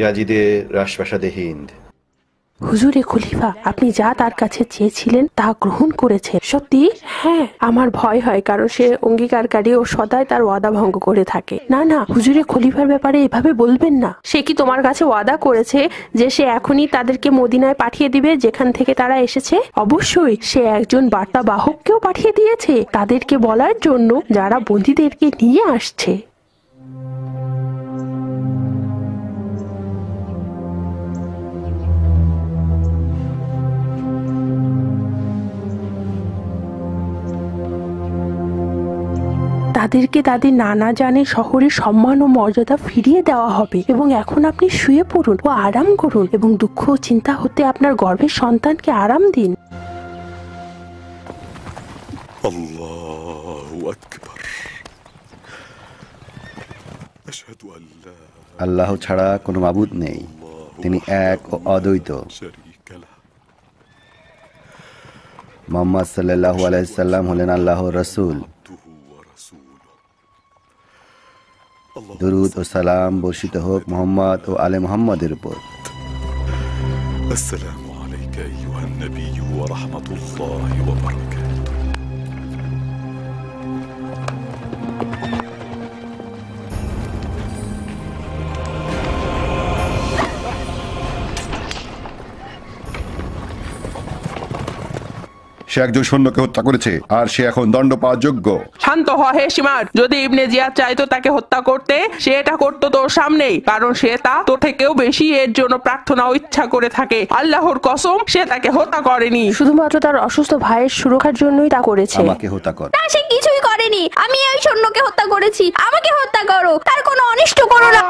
ইয়াজিদে রাজপ্রাসাদে হিন্দ। হুজুরে খলিফা, আপনি যা তার কাছে চেয়েছিলেন তা গ্রহণ করেছেন। সত্যি? হ্যাঁ, আমার ভয় হয় কারণ সে অঙ্গীকারকারী ও সদাই তার ওয়াদা ভঙ্গ করে থাকে। না না, হুজুরে খলিফার ব্যাপারে এভাবে বলবেন না। সে কি তোমার কাছে ওয়াদা করেছে যে সে এখনই তাদেরকে মদিনায় পাঠিয়ে দিবে যেখান থেকে তারা এসেছে? অবশ্যই, সে একজন বার্তা বাহককেও পাঠিয়ে দিয়েছে তাদেরকে বলার জন্য যারা বন্দীদেরকে নিয়ে আসছে। তাদেরকে তাদের নানা জানে শহরের সম্মান ও মর্যাদা ফিরিয়ে দেওয়া হবে, এবং এখন আপনি শুয়ে পড়ুন ও আরাম করুন এবং দুঃখ ও চিন্তা হতে আপনার গর্ভের সন্তানকে আরাম দিন। আল্লাহু আকবার। আশহাদু আল্লা আল্লাহ ছাড়া কোনো মাবুদ নেই, তিনি এক ও অদ্বৈত। শারীকা লাহু। মুহাম্মদ সাল্লাল্লাহু আলাইহি সাল্লাম হলেন আল্লাহর রাসূল। দরুদ ও সালাম বর্ষিত হোক মুহাম্মদ ও আলে মুহাম্মদের উপর। আসসালামু আলাইকা আইয়ুহান নবী ওয়া রাহমাতুল্লাহি ওয়া বারাকাতুহু। সে একজন সৈন্যকে হত্যা করেছে আর সে এখন দণ্ড পাওয়ার যোগ্য। শান্ত হ হে সীমার। যদি ইবনে জিয়াদ চাইতো তাকে হত্যা করতে, সে এটা করতো তোর সামনেই, কারণ সে তা তোর থেকেও বেশি এর জন্য প্রার্থনা ও ইচ্ছা করে থাকে। আল্লাহর কসম, সে তাকে হত্যা করেনি। শুধুমাত্র তার অসুস্থ ভাইয়ের সুরক্ষার জন্যই তা করেছে। আমাকে হত্যা কর। না, সে কিছুই করেনি। আমি ওই সৈন্যকে হত্যা করেছি। আমাকে হত্যা করো, তার কোনো অনিষ্ট করো না।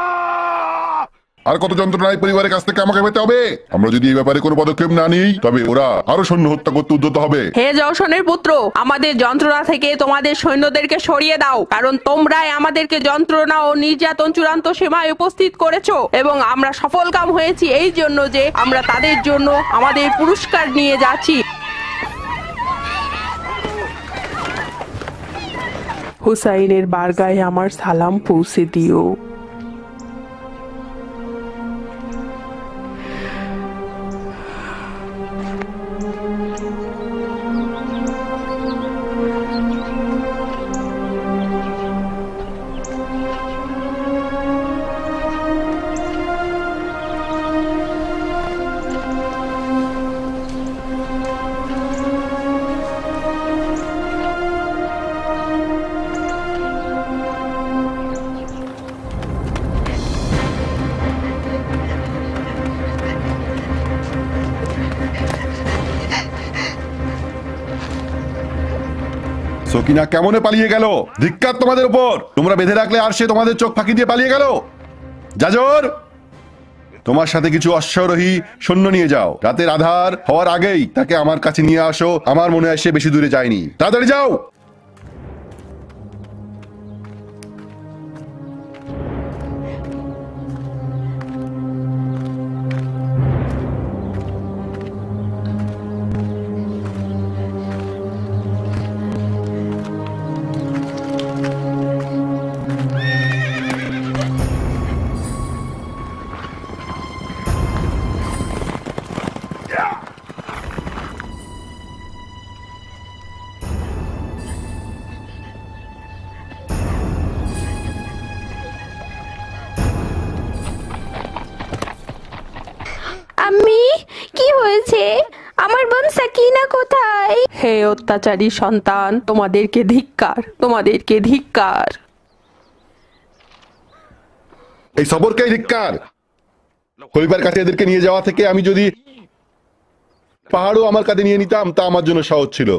আর কত যন্ত্রণা এই পরিবারের কাছ থেকে আমাকে পেতে হবে? আমরা যদি এই ব্যাপারে কোনো পদক্ষেপ না নিই তবে ওরা আরো সৈন্য হত্যা করতে উদ্যত হবে। হে জওশনের পুত্র, আমাদের যন্ত্রণা থেকে তোমাদের সৈন্যদেরকে সরিয়ে দাও, কারণ তোমরাই আমাদেরকে যন্ত্রণা ও নির্যাতন চূড়ান্ত সীমায় উপস্থিত করেছো, এবং আমরা সফলকাম হয়েছি এই জন্য যে আমরা তাদের জন্য আমাদের পুরস্কার নিয়ে যাচ্ছি। হুসাইনের বারগায় আমার সালাম পৌঁছে দিও। সকিনা কেমনে পালিয়ে গেল? ধিক্কার তোমাদের উপর! তোমরা বেঁধে রাখলে আর সে তোমাদের চোখ ফাঁকি দিয়ে পালিয়ে গেল। জাজর, তোমার সাথে কিছু অশ্বারোহী সৈন্য নিয়ে যাও। রাতের আধার হওয়ার আগেই তাকে আমার কাছে নিয়ে আসো। আমার মনে হয় সে বেশি দূরে যায়নি। তাড়াতাড়ি যাও। আম্মি, কি হয়েছে? আমার বোন সাকিনা কোথায়? হে অত্যাচারী সন্তান, তোমাদেরকে ধিক্কার, তোমাদেরকে ধিক্কার। এই সবরকে ধিক্কার। খলিফার কাছে এদেরকে নিয়ে যাওয়া থেকে আমি যদি পাহাড়ও আমার কাঁধে নিয়ে নিতাম তা আমার জন্য সহজ ছিল।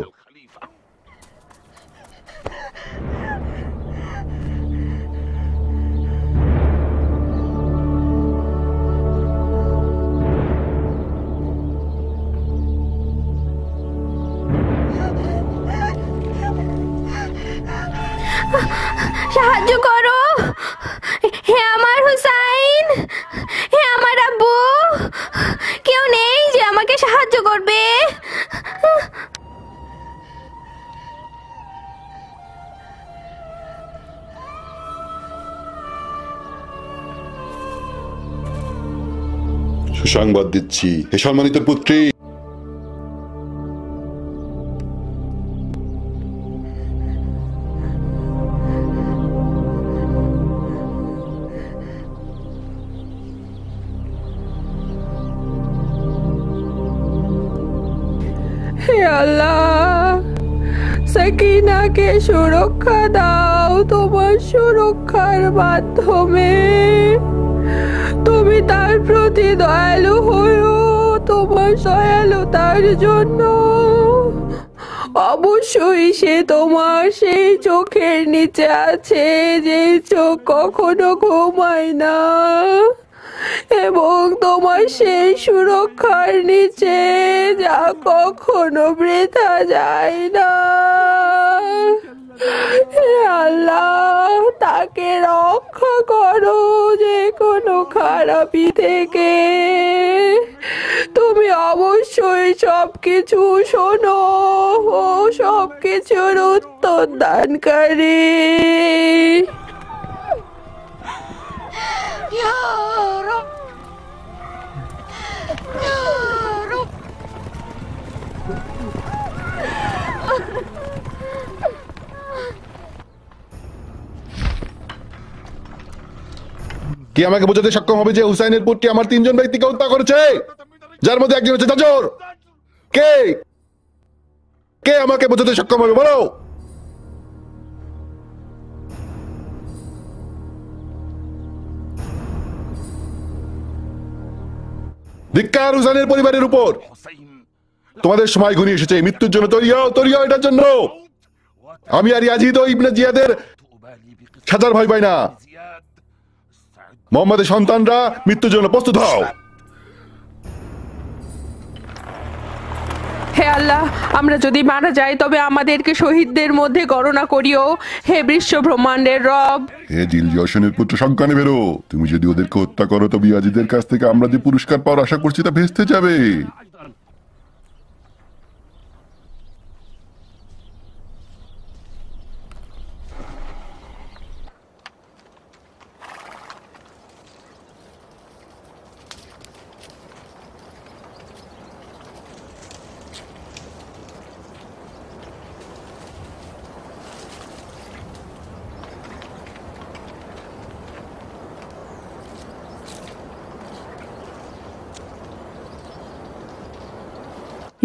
সাহায্য করো, হে আমার হুসাইন, হে আমার আব্বু। কেউ নেই যে আমাকে সাহায্য করবে? সুসংবাদ দিচ্ছি, হে সম্মানিত পুত্রী, হে আল্লাহ, সাকিনাকে সুরক্ষা দাও তোমার সুরক্ষার মাধ্যমে। তুমি তার প্রতি দয়ালু হও তোমার দয়ালুতার জন্য। অবশ্যই সে তোমার সেই চোখের নিচে আছে যে চোখ কখনো ঘুমায় না, এবং তোমার সেই সুরক্ষার নিচে যা কখনো বৃথা যায় না। হে আল্লাহ, তাকে রক্ষা করো যে কোনো খারাপি থেকে। তুমি অবশ্যই সবকিছু শোনো ও সবকিছুর উত্তর দানকারী। কি আমাকে বোঝাতে সক্ষম হবে যে হুসাইনের পুত্রটি আমার 3 জন ব্যক্তিকে হত্যা করেছে, যার মধ্যে একজন হচ্ছে জাজর? কে কে আমাকে বোঝাতে সক্ষম হবে? বলো। ধিক্কার হুসাইনের পরিবারের উপর! তোমাদের সময় ঘনিয়ে এসেছে। মৃত্যুর জন্য তৈরি হও, তৈরি হও এটার জন্য। আমি আর ইয়াজিদ ও ইবনে জিয়াদের সাজার ভয় পাই না। মোহাম্মদের সন্তানরা মৃত্যুর জন্য প্রস্তুত হও। হে আল্লাহ, আমরা যদি মারা যাই তবে আমাদেরকে শহীদদের মধ্যে গণনা করিও। হে বিশ্ব ব্রহ্মাণ্ডের রব, হে জিল জশনের পুত্র সংখ্যানে বেরো। তুমি যদি ওদেরকে হত্যা করো তবে ইয়াজিদের কাছ থেকে আমরা যে পুরস্কার পাওয়ার আশা করছি তা ভেস্তে যাবে।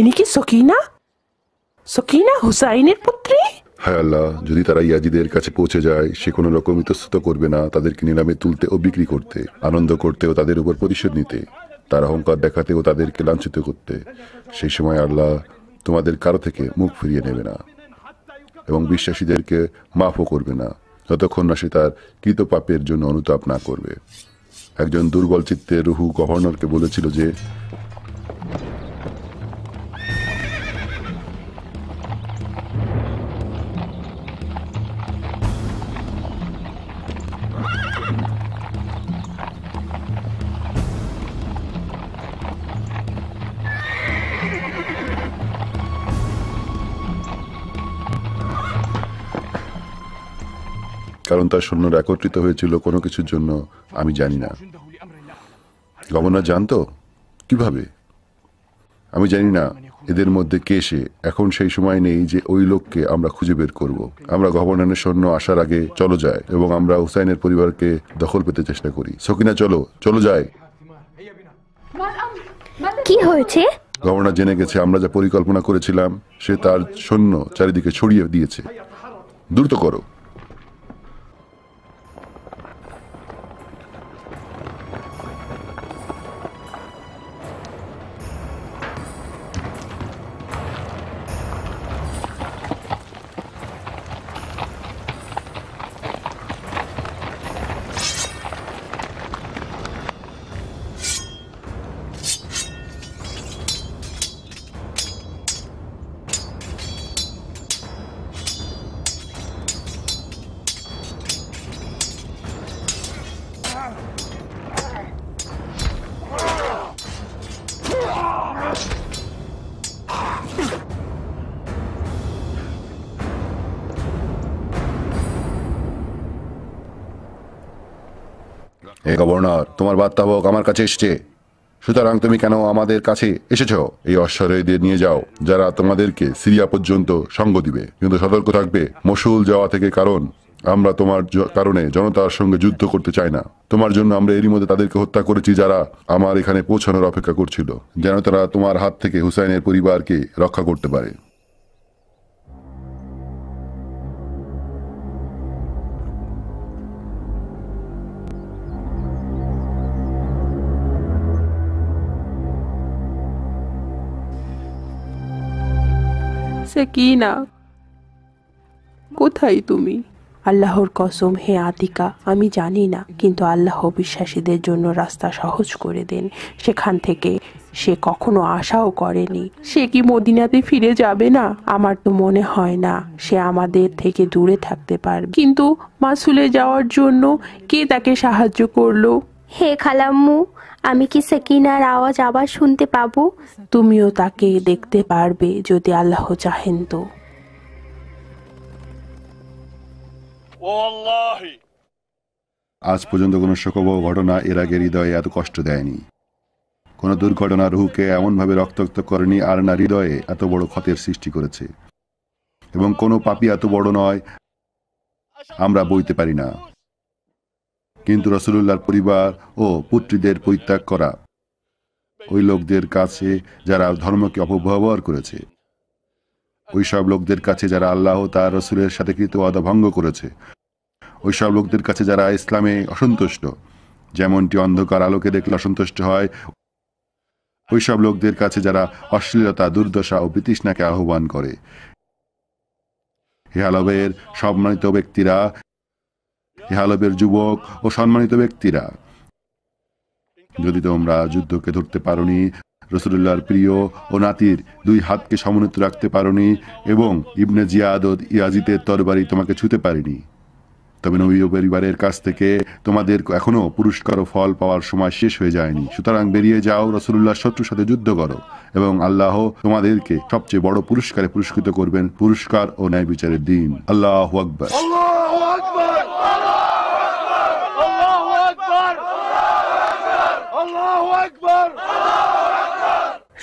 ইনি কি সকিনা? সকিনা হুসাইনের পুত্রী? হায় আল্লাহ, যদি তারা ইয়াজিদের কাছে পৌঁছে যায়, সে কোনো রকম ইতস্তত করবে না তাদেরকে নিলামে তুলতে ও বিক্রি করতে, আনন্দ করতে ও তাদের উপর প্রতিশোধ নিতে, তার অহংকার দেখাতে ও তাদেরকে লাঞ্ছিত করতে। সেই সময় আল্লাহ তোমাদের কারো থেকে মুখ ফিরিয়ে নেবে না। এবং বিশ্বাসীদেরকে মাফও করবে না যতক্ষণ না সে তার কৃত পাপের জন্য অনুতাপ না করবে। একজন দুর্বল চিত্তের রুহু গভর্নরকে বলেছিল যে কারণ তার সৈন্যরা একত্রিত হয়েছিল কোনো কিছুর জন্য আমি জানি না। গভর্নর জানতো কিভাবে? আমি জানি না এদের মধ্যে কে সে। এখন সেই সময় নেই যে ওই লোককে আমরা খুঁজে বের করব। আমরা গভর্নরের সৈন্য আসার আগে চলো যায় এবং আমরা হুসাইনের পরিবারকে দখল পেতে চেষ্টা করি। সকিনা চলো চলো যায়। কি হয়েছে? গভর্নর জেনে গেছে আমরা যা পরিকল্পনা করেছিলাম সে তার সৈন্য চারিদিকে ছড়িয়ে দিয়েছে। দ্রুত করো। এই গভর্নর, তোমার বার্তাবক আমার কাছে এসেছে, সুতরাং তুমি কেন আমাদের কাছে এসেছো? এই অশ্বারোহীদের নিয়ে যাও যারা তোমাদেরকে সিরিয়া পর্যন্ত সঙ্গ দিবে, কিন্তু সতর্ক থাকবে মসুল যাওয়া থেকে, কারণ আমরা তোমার কারণে জনতার সঙ্গে যুদ্ধ করতে চাই না। তোমার জন্য আমরা এরই মধ্যে তাদেরকে হত্যা করেছি যারা আমার এখানে পৌঁছানোর অপেক্ষা করছিল, যেন তারা তোমার হাত থেকে হুসাইনের পরিবারকে রক্ষা করতে পারে। সেকিনা, কোথায় তুমি? আল্লাহর কসম হে আতিকা, আমি জানি না, কিন্তু আল্লাহ বিশ্বাসীদের জন্য রাস্তা সহজ করে দেন। সেখান থেকে সে কখনো আশাও করেনি। সে কি মদিনাতে ফিরে যাবে না? আমার তো মনে হয় না সে আমাদের থেকে দূরে থাকতে পারবে। কিন্তু মাসুলে যাওয়ার জন্য কে তাকে সাহায্য করলো? হে খালাম্মু, আমি কি সেকিনার আওয়াজ আবার শুনতে পাবো? তুমিও তাকে দেখতে পারবে যদি আল্লাহ চাহেন তো। আজ পর্যন্ত কোনো শোকবহ ঘটনা এর আগে হৃদয়ে এত কষ্ট দেয়নি। কোনো দুর্ঘটনা রুহুকে এমনভাবে রক্তাক্ত করেনি, আর না হৃদয়ে এত বড় ক্ষতের সৃষ্টি করেছে। এবং কোনো পাপী এত বড় নয় আমরা বইতে পারি না। কিন্তু রাসূলুল্লাহর পরিবার ও পুত্রীদের পরিত্যাগ করা ওই লোকদের কাছে যারা ধর্মকে অপব্যবহার করেছে, ওই সব লোকদের কাছে যারা আল্লাহ তার রাসূলের সাথে কৃত ওয়াদা ভঙ্গ করেছে, ওই সব লোকদের কাছে যারা ইসলামে অসন্তুষ্ট, যেমনটি অন্ধকার আলোকে দেখলে অসন্তুষ্ট হয়, ওই সব লোকদের কাছে যারা অশ্লীলতা, দুর্দশা ও বিতৃষ্ণাকে আহ্বান করে। হে আলবের সম্মানিত ব্যক্তিরা, হে আলবের যুবক ও সম্মানিত ব্যক্তিরা, যদি তোমরা যুদ্ধকে ধরতে পারোনি, রাসূলুল্লাহর প্রিয় ও নাতির দুই হাতকে সমুন্নত রাখতে পারোনি, এবং ইবনে জিয়াদ ও ইয়াজিদের তরবারি তোমাকে ছুঁতে পারেনি, তবে নবী পরিবারের কাছ থেকে তোমাদের এখনো পুরস্কার ও ফল পাওয়ার সময় শেষ হয়ে যায়নি। সুতরাং বেরিয়ে যাও, রাসূলুল্লাহর শত্রুর সাথে যুদ্ধ করো, এবং আল্লাহ তোমাদেরকে সবচেয়ে বড় পুরস্কারে পুরস্কৃত করবেন, পুরস্কার ও ন্যায় বিচারের দিন। আল্লাহু আকবার।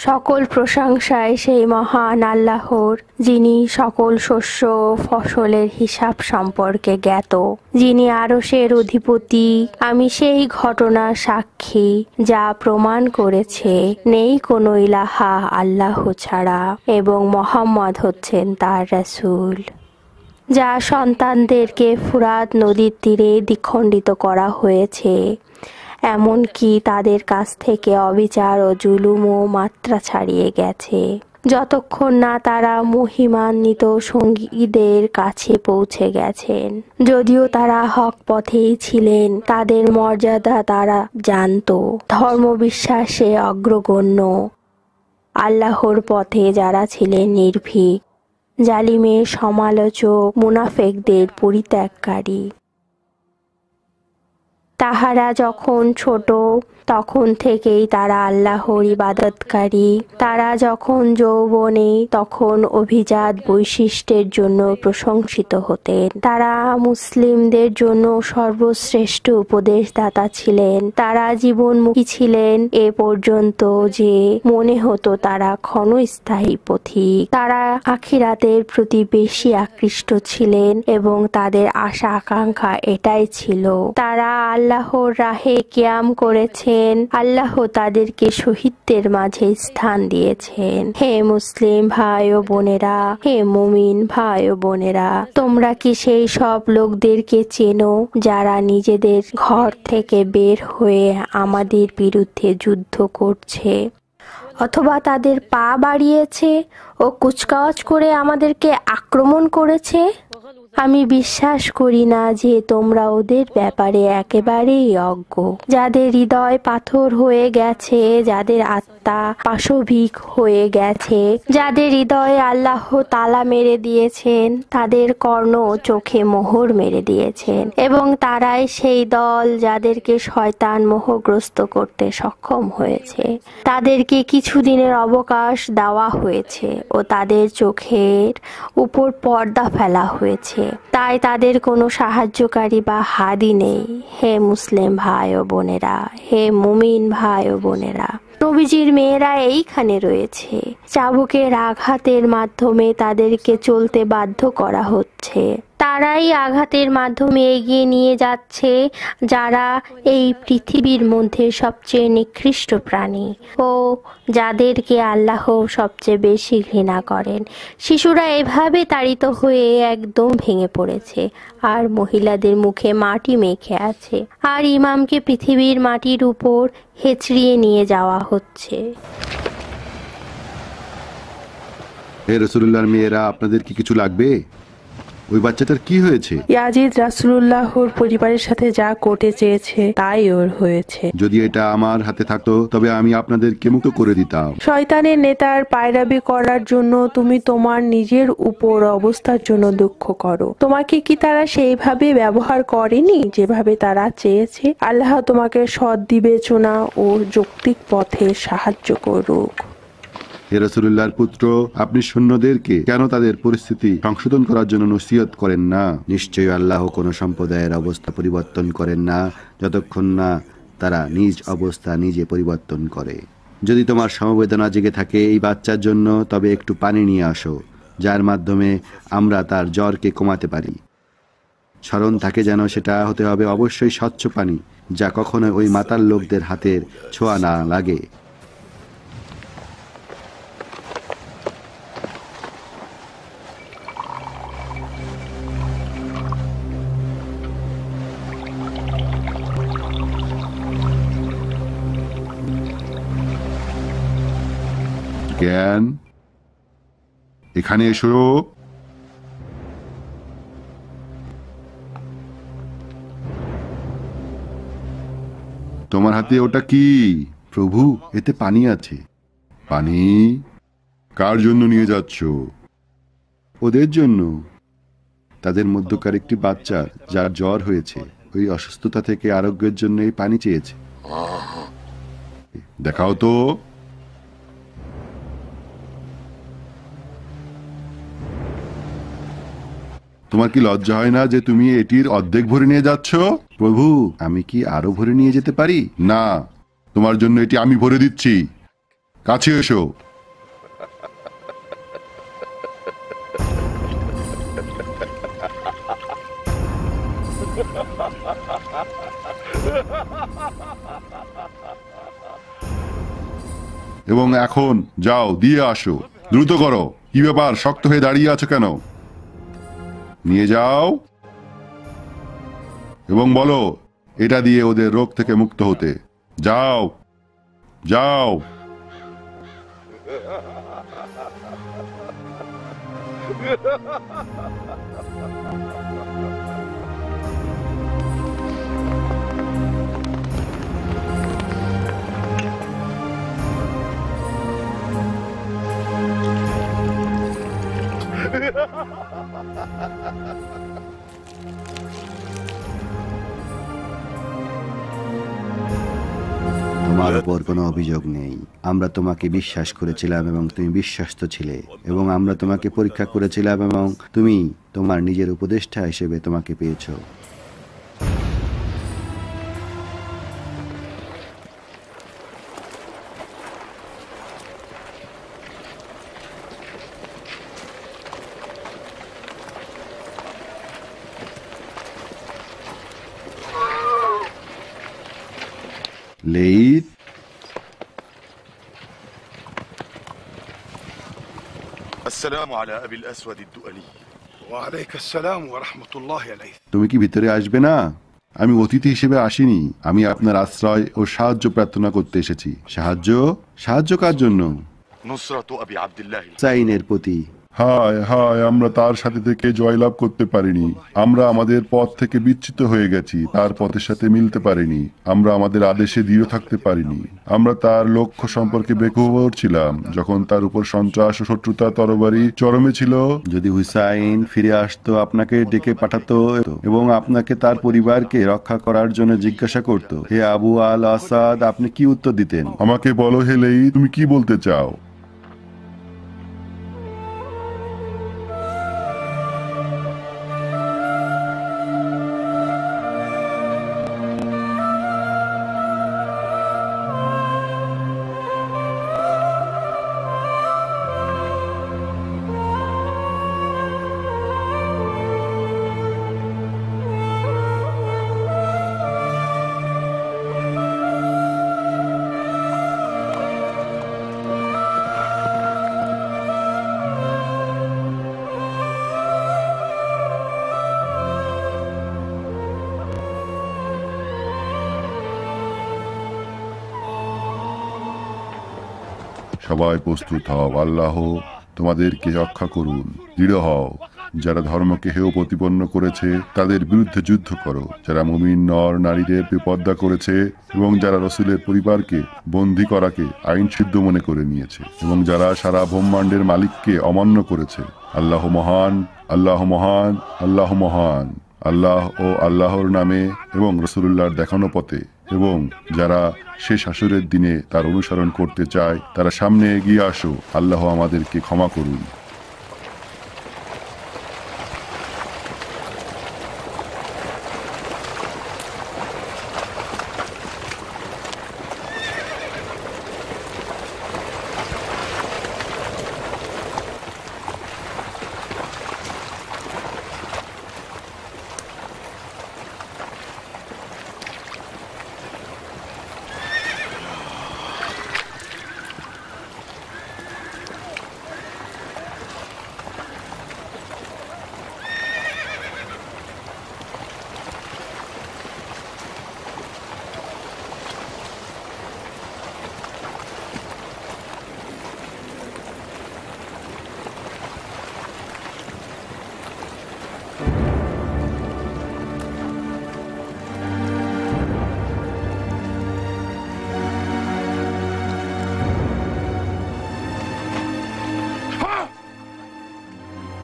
সকল প্রশংসায় সেই মহান আল্লাহর, যিনি সকল শস্য ও ফসলের হিসাব সম্পর্কে জ্ঞাত, যিনি আরশের অধিপতি। আমি সেই ঘটনার সাক্ষী যা প্রমাণ করেছে নেই কোনো ইলাহা আল্লাহ ছাড়া, এবং মুহাম্মদ হচ্ছেন তার রাসূল। যা সন্তানদেরকে ফুরাত নদীর তীরে দ্বিখণ্ডিত করা হয়েছে, এমনকি তাদের কাছ থেকে অবিচার ও জুলুমও মাত্রা ছাড়িয়ে গেছে। যতক্ষণ না তারা মহিমান্বিত সঙ্গীদের কাছে পৌঁছে গেছেন। যদিও তারা হক পথেই ছিলেন, তাদের মর্যাদা তারা জানত। ধর্মবিশ্বাসে অগ্রগণ্য, আল্লাহর পথে যারা ছিলেন নির্ভীক, জালিমের সমালোচক, মুনাফেকদের পরিত্যাগকারী। তাহারা যখন ছোট তখন থেকেই তারা আল্লাহর ইবাদতকারী। তারা যখন যৌবনে তখন অভিজাত বৈশিষ্ট্যের জন্য প্রশংসিত হতেন। তারা মুসলিমদের জন্য সর্বশ্রেষ্ঠ উপদেশদাতা ছিলেন। তারা জীবনমুখী ছিলেন এ পর্যন্ত যে মনে হতো তারা ক্ষণস্থায়ী পথিক। তারা আখিরাতের প্রতি বেশি আকৃষ্ট ছিলেন এবং তাদের আশা আকাঙ্ক্ষা এটাই ছিল। তারা আল্লাহর রাহে কিয়াম করেছেন। আল্লাহ তাদেরকে শহীদদের মাঝে স্থান দিয়েছেন। হে মুসলিম ভাই ও বোনেরা, হে মুমিন ভাই ও বোনেরা, তোমরা কি সেই সব লোকদেরকে চেনো যারা নিজেদের ঘর থেকে বের হয়ে আমাদের বিরুদ্ধে যুদ্ধ করছে, অথবা তাদের পা বাড়িয়েছে ও কুচকাওয়াজ করে আমাদেরকে আক্রমণ করেছে? আমি বিশ্বাস করি না যে তোমরা ওদের ব্যাপারে একেবারেই অজ্ঞ। যাদের হৃদয় পাথর হয়ে গেছে, যাদের আত্মা পাশবিক হয়ে গেছে, যাদের হৃদয়ে আল্লাহ তালা মেরে দিয়েছেন, তাদের কর্ণ চোখে মোহর মেরে দিয়েছেন, এবং তারাই সেই দল যাদেরকে শয়তান মোহগ্রস্ত করতে সক্ষম হয়েছে। তাদেরকে কিছুদিনের অবকাশ দেওয়া হয়েছে ও তাদের চোখের উপর পর্দা ফেলা হয়েছে, তাই তাদের কোনো সাহায্যকারী বা হাদি নেই। হে মুসলিম ভাই ও বোনেরা, হে মুমিন ভাই ও বোনেরা, নবীজির মেয়েরা এইখানে রয়েছে। চাবুকের আঘাতের মাধ্যমে তাদেরকে চলতে বাধ্য করা হচ্ছে। তারাই আঘাতের মাধ্যমে এগিয়ে নিয়ে যাচ্ছে যারা এই পৃথিবীর মধ্যে সবচেয়ে নিকৃষ্ট প্রাণী ও যাদেরকে আল্লাহ সবচেয়ে বেশি ঘৃণা করেন। শিশুরা এভাবে তাড়িত হয়ে একদম ভেঙে পড়েছে আর মহিলাদের মুখে মাটি মেখে আছে, আর ইমামকে পৃথিবীর মাটির উপর হেঁচড়িয়ে নিয়ে যাওয়া হচ্ছে। হে রাসূলুল্লাহর মেয়েরা, আপনাদের কি কিছু লাগবে? ওই বাচ্চাটার কি হয়েছে? ইয়াজিদ রাসূলুল্লাহর পরিবারের সাথে যা করতে চেয়েছে তাই ওর হয়েছে। যদি এটা আমার হাতে থাকতো তবে আমি আপনাদেরকে মুক্ত করে দিতাম। শয়তানের নেতার পায়রাবি করার জন্য তুমি তোমার নিজের উপর অবস্থার জন্য দুঃখ করো। তোমাকে কি তারা সেইভাবে ব্যবহার করেনি যেভাবে তারা চেয়েছে? আল্লাহ তোমাকে সৎ বিবেচনা ও যৌক্তিক পথে সাহায্য করুক। হে রাসূলুল্লাহর পুত্র, আপনি সৈন্যদেরকে কেন তাদের পরিস্থিতি সংশোধন করার জন্য নসিহত করেন না? নিশ্চয়ই আল্লাহ কোনো সম্প্রদায়ের অবস্থা পরিবর্তন করেন না যতক্ষণ না তারা নিজ অবস্থা নিজে পরিবর্তন করে। যদি তোমার সমবেদনা জেগে থাকে এই বাচ্চার জন্য, তবে একটু পানি নিয়ে আসো, যার মাধ্যমে আমরা তার জ্বরকে কমাতে পারি। স্মরণ থাকে যেন সেটা হতে হবে অবশ্যই স্বচ্ছ পানি, যা কখনো ওই মাতাল লোকদের হাতের ছোঁয়া না লাগে। জ্ঞান, এখানে এসো। তোমার হাতে ওটা কি? প্রভু, এতে পানি আছে। পানি? কার জন্য নিয়ে যাচ্ছ? ওদের জন্য। তাদের মধ্যকার একটি বাচ্চা যার জ্বর হয়েছে, ওই অসুস্থতা থেকে আরোগ্যের জন্য এই পানি চেয়েছে। দেখাও তো। তোমার কি লজ্জা হয় না যে তুমি এটির অর্ধেক ভরে নিয়ে যাচ্ছ? প্রভু, আমি কি আরো ভরে নিয়ে যেতে পারি? না, তোমার জন্য এটি আমি ভরে দিচ্ছি। কাছে এসো। এবং এখন যাও, দিয়ে আসো। দ্রুত করো। কি ব্যাপার, শক্ত হয়ে দাঁড়িয়ে আছো কেন? নিয়ে যাও এবং বলো এটা দিয়ে ওদের রোগ থেকে মুক্ত হতে। যাও যাও। তোমার উপর কোনো অভিযোগ নেই। আমরা তোমাকে বিশ্বাস করেছিলাম এবং তুমি বিশ্বস্ত ছিলে, এবং আমরা তোমাকে পরীক্ষা করেছিলাম এবং তুমি তোমার নিজের উপদেষ্টা হিসেবে তোমাকে পেয়েছো। লেইথ, السلام على أبي الأسود الدؤلي. وعليك السلام ورحمة الله عليه. তুমি কি ভিতরে আসবে না? আমি অতিথি হিসেবে আসিনি, আমি আপনার আশ্রয় ও সাহায্য প্রার্থনা করতে এসেছি। সাহায্য? সাহায্য কার জন্য? نصرة أبي عبد الله. হুসাইনের প্রতি। হায় হায়, আমরা তার সাথে থেকে জয়লাভ করতে পারিনি। আমরা আমাদের পথ থেকে বিচ্যুত হয়ে গেছি, তার পথের সাথে মিলতে পারিনি। আমরা আমাদের আদেশে দৃঢ় থাকতে পারিনি। আমরা তার লক্ষ্য সম্পর্কে বেখবর ছিলাম যখন তার উপর সন্ত্রাস ও শত্রুতা তরবারি চরমে ছিল। যদি হুসাইন ফিরে আসতো, আপনাকে ডেকে পাঠাতো এবং আপনাকে তার পরিবারকে রক্ষা করার জন্য জিজ্ঞাসা করত, হে আবু আল আসাদ, আপনি কি উত্তর দিতেন? আমাকে বলো হেলেই, তুমি কি বলতে চাও? সবাই প্রস্তুত হও, আল্লাহ তোমাদেরকে রক্ষা করুন। দৃঢ় হও। যারা ধর্মকে হেয় প্রতিপন্ন করেছে তাদের বিরুদ্ধে যুদ্ধ করো। যারা মুমিন নর নারীদের বেপর্দা করেছে এবং যারা রসুলের পরিবারকে বন্দী করাকে আইন সিদ্ধ মনে করে নিয়েছে এবং যারা সারা ব্রহ্মাণ্ডের মালিককে অমান্য করেছে। আল্লাহ মহান, আল্লাহ মহান, আল্লাহ মহান। আল্লাহ ও আল্লাহর নামে এবং রসুলুল্লাহর দেখানো পথে, এবং যারা শেষ হাসরের দিনে তার অনুসরণ করতে চায় তারা সামনে এগিয়ে আসো। আল্লাহ আমাদেরকে ক্ষমা করুন।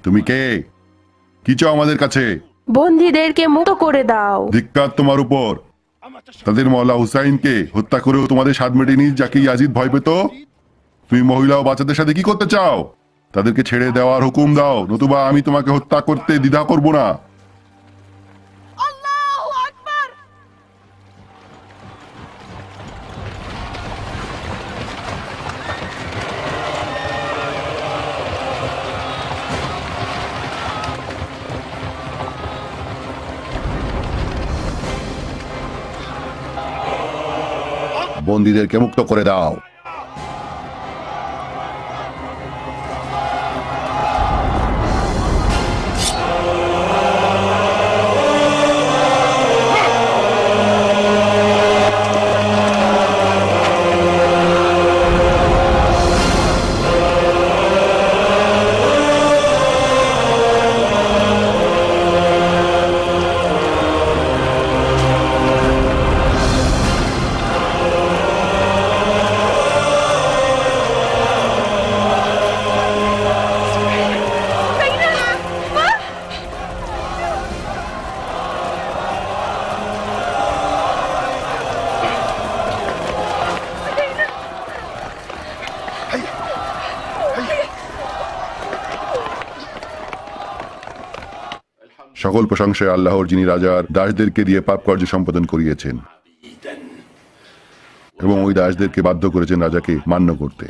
তুমি কে? কি চাও আমাদের কাছে? বন্দীদেরকে মুক্ত করে দাও। ধিক্কার তোমার উপর। তাদের মওলা হুসাইনকে হত্যা করেও তোমাদের স্বাদ মেটেনি, যাকে ইয়াজিদ ভয় পেত। তুমি মহিলা ও বাচ্চাদের সাথে কি করতে চাও? তাদেরকে ছেড়ে দেওয়ার হুকুম দাও, নতুবা আমি তোমাকে হত্যা করতে দ্বিধা করব না। বন্দীদেরকে মুক্ত করে দাও। সকল প্রশংসায় আল্লাহর, যিনি রাজার দাসদেরকে দিয়ে পাপ কার্য সম্পাদন করিয়েছেন এবং ওই দাসদেরকে বাধ্য করেছেন রাজাকে মান্য করতে।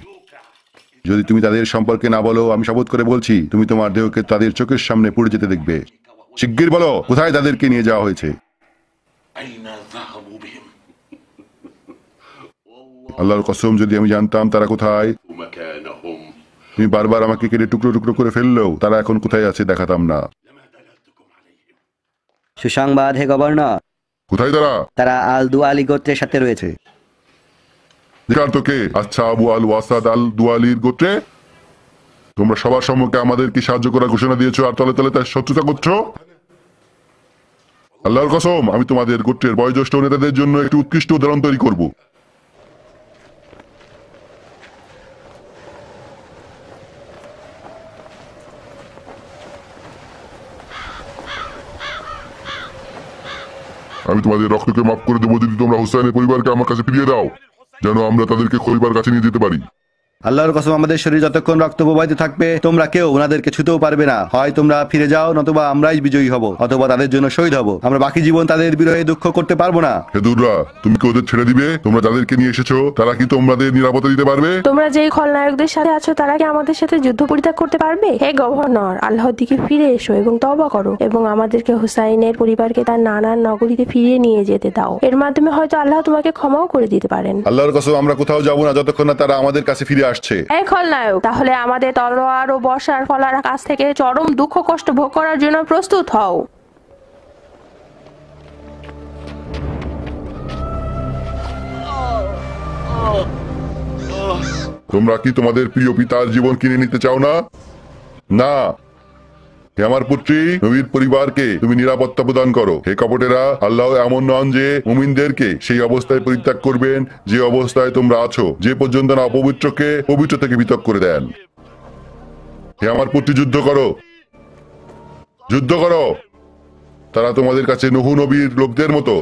যদি তুমি তাদের সম্পর্কে না বলো, আমি শপথ করে বলছি তুমি তোমার দেহকে তাদের চোখের সামনে পুড়ে যেতে দেখবে। শিগগির বলো, কোথায় তাদেরকে নিয়ে যাওয়া হয়েছে? আল্লাহর কসম, যদি আমি জানতাম তারা কোথায়, তুমি বারবার আমাকে কেটে টুকরো টুকরো করে ফেললেও তারা এখন কোথায় আছে দেখাতাম না। সুসংবাদ হে গভর্নর, কোথায় তারা? তারা আল দুয়ালি গোত্রের সাথে রয়েছে। তোকে আচ্ছা আবু আল ওয়াসাদ আল দুয়ালির গোত্রে তোমরা সবার সম্মুখে আমাদেরকে সাহায্য করার ঘোষণা দিয়েছো, আর তলে তলে তার শত্রুতা করছো। আল্লাহর কসম, আমি তোমাদের গোত্রের বয়োজ্যেষ্ঠ নেতাদের জন্য একটি উৎকৃষ্ট উদাহরণ তৈরি করব। আমি তোমাদের রক্তকে মাফ করে দেবো যদি তোমরা হুসাইনের পরিবারকে আমার কাছে ফিরিয়ে দাও, যেন আমরা তাদেরকে খলিফার কাছে নিয়ে যেতে পারি। আল্লাহর কসম, আমাদের শরীর যতক্ষণ রক্ত প্রবাহিত থাকবে তোমরা কেউ ওনাদেরকে ছুতেও পারবে না। হয় তোমরা ফিরে যাও, নতুবা আমরাই বিজয়ী হব, অথবা তাদের জন্য শহীদ হব। আমরা বাকি জীবন তাদের বিরহে দুঃখ করতে পারবো না। হেদুররা, তুমি কি ওদের ছেড়ে দিবে? তোমরা যাদেরকে নিয়ে এসেছো তারা কি তোমাদের নিরাপত্তা দিতে পারবে? তোমরা যেই খলনায়কদের সাথে আছো তারা কি আমাদের সাথে যুদ্ধ পরিত্যাগ করতে পারবে? হে গভর্নর, আল্লাহর দিকে ফিরে এসো এবং তওবা করো এবং আমাদেরকে হুসাইনের পরিবারকে তার নানার নগরীতে ফিরিয়ে নিয়ে যেতে দাও। এর মাধ্যমে হয়তো আল্লাহ তোমাকে ক্ষমাও করে দিতে পারেন। আল্লাহর কসম, আমরা কোথাও যাবো না যতক্ষণ না তারা আমাদের কাছে ফিরে আসছে। তাহলে আমাদের তলোয়ার ও বর্ষার ফলার কাছ থেকে চরম দুঃখ কষ্ট ভোগ করার জন্য প্রস্তুত হও। তোমরা কি তোমাদের প্রিয় পিতার জীবন কিনে নিতে চাও না? না। হে আমার পুত্রী, নবীর পরিবারকে তুমি নিরাপত্তা প্রদান করো। হে কপটেরা, আল্লাহ এমন নন যে মুমিনদেরকে সেই অবস্থায় পরিত্যাগ করবেন যে অবস্থায় তোমরা আছো, যে পর্যন্ত না অপবিত্রকে পবিত্র থেকে পৃথক করে দেন। হে আমার পুত্রী, যুদ্ধ করো, যুদ্ধ করো। তারা তোমাদের কাছে নূহ নবীর লোকদের মতো।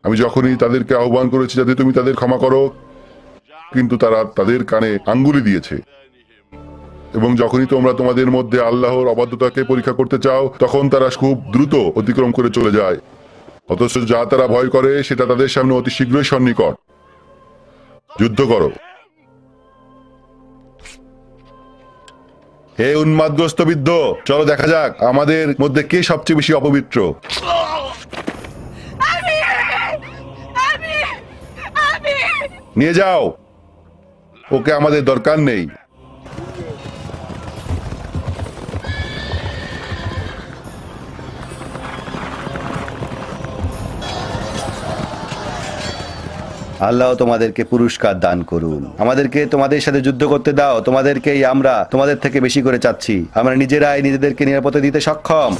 আমি যখনই তাদেরকে আহ্বান করেছি যাতে তুমি তাদের ক্ষমা করো, কিন্তু তারা তাদের কানে আঙ্গুলি দিয়েছে। এবং যখনই তোমরা তোমাদের মধ্যে আল্লাহর অবাধ্যতাকে পরীক্ষা করতে চাও, তখন তারা খুব দ্রুত অতিক্রম করে চলে যায়, অথচ যা তারা ভয় করে সেটা তাদের সামনে অতি শীঘ্রই সন্নিকট। যুদ্ধ করো। হে উন্মাদগ্রস্ত বৃদ্ধ, চলো দেখা যাক আমাদের মধ্যে কে সবচেয়ে বেশি অপবিত্র। নিয়ে যাও ওকে, আমাদের দরকার নেই। আল্লাহ তোমাদেরকে পুরস্কার দান করুন। আমাদেরকে তোমাদের সাথে যুদ্ধ করতে দাও, তোমাদেরকেই আমরা তোমাদের থেকে বেশি করে চাচ্ছি। আমরা নিজেরাই নিজেদেরকে নিরাপত্তা দিতে সক্ষম।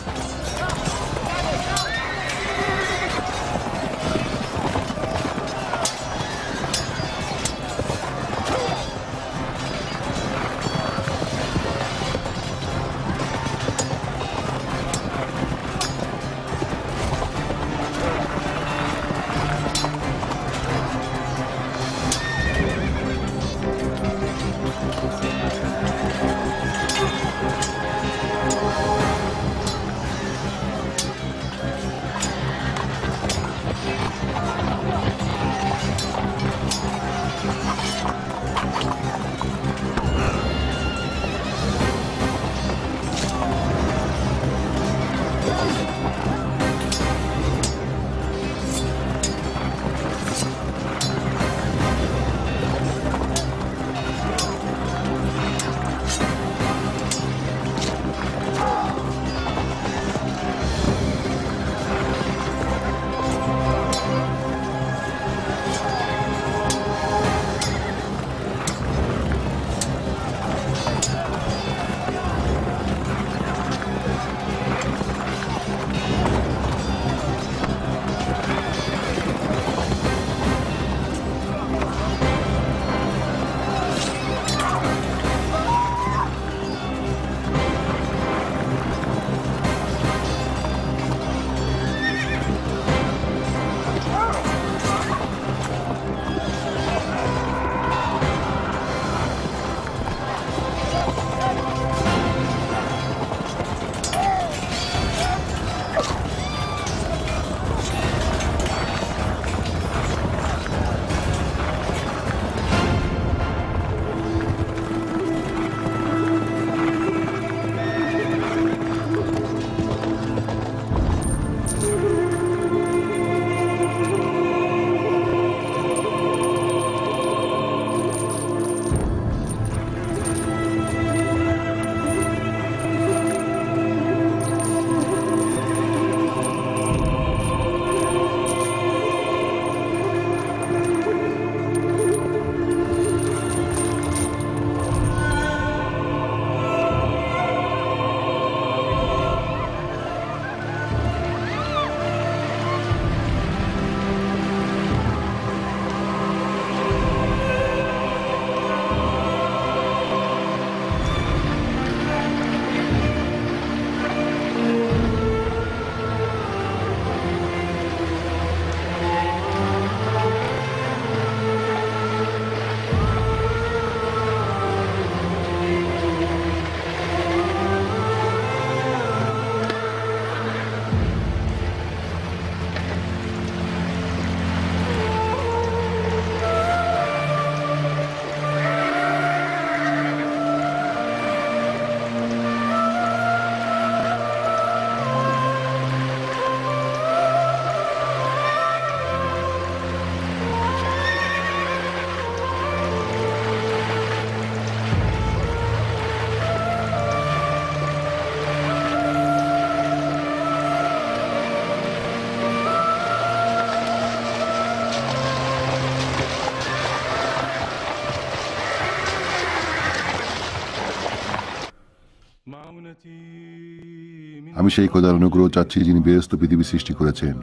আমি সেই খোদার অনুগ্রহ চাচ্ছি যিনি বেহেশত পৃথিবী সৃষ্টি করেছেন।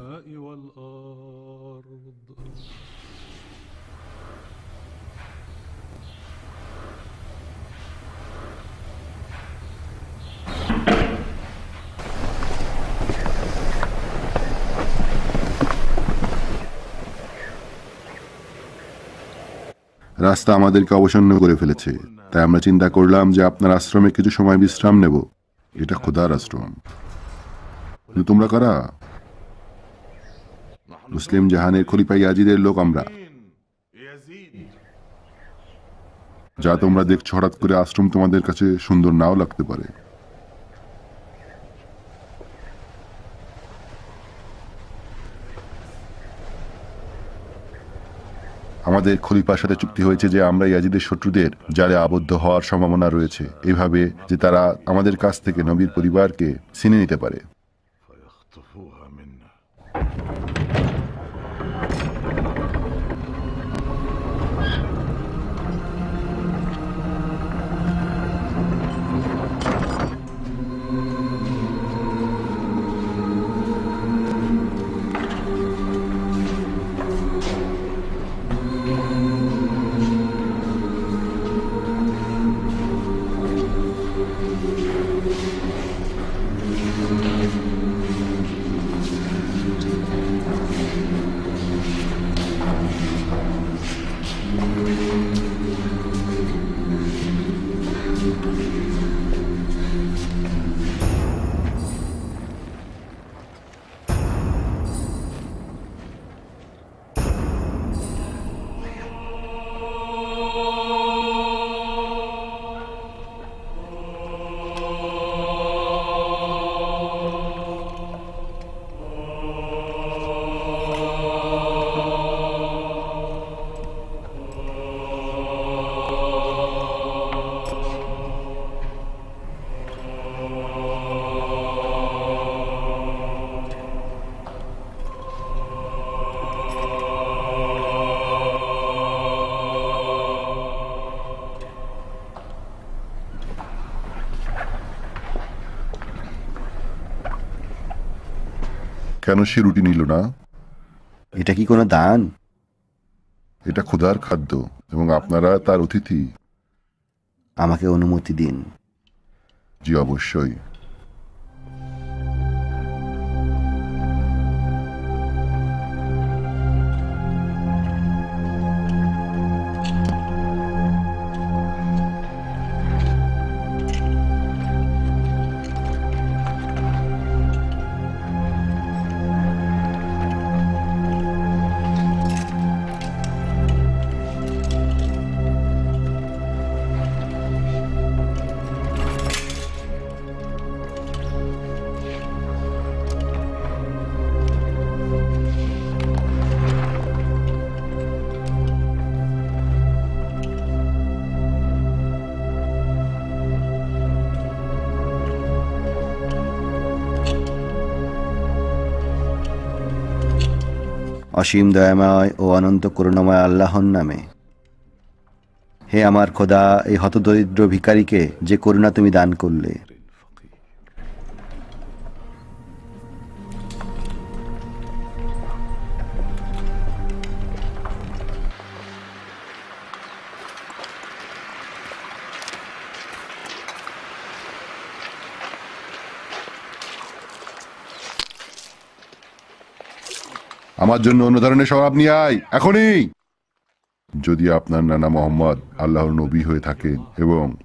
রাস্তা আমাদেরকে অবসন্ন করে ফেলেছে, তাই আমরা চিন্তা করলাম যে আপনার আশ্রমে কিছু সময় বিশ্রাম নেব। এটা খোদার আশ্রম। কিন্তু তোমরা কারা? মুসলিম জাহানের খলিফা ইয়াজিদের লোক আমরা। যা তোমরা দেখছো, হঠাৎ করে আশ্রম তোমাদের কাছে সুন্দর নাও লাগতে পারে। আমাদের খলিফার সাথে চুক্তি হয়েছে যে আমরা ইয়াজিদের শত্রুদের জালে আবদ্ধ হওয়ার সম্ভাবনা রয়েছে, এইভাবে যে তারা আমাদের কাছ থেকে নবীর পরিবারকে ছিনে নিতে পারে। কেন সে রুটি নিল না? এটা কি কোনো দান? এটা খোদার খাদ্য এবং আপনারা তার অতিথি। আমাকে অনুমতি দিন। জি অবশ্যই। অসীম দয়াময় ও অনন্ত করুণাময় আল্লাহর নামে। হে আমার খোদা, এই হতদরিদ্র ভিখারিকে যে করুণা তুমি দান করলে, আমার জন্য অন্য ধরনের স্বভাব নিয়ে আয় এখনই। যদি আপনার নানা মোহাম্মদ আল্লাহর নবী হয়ে থাকেন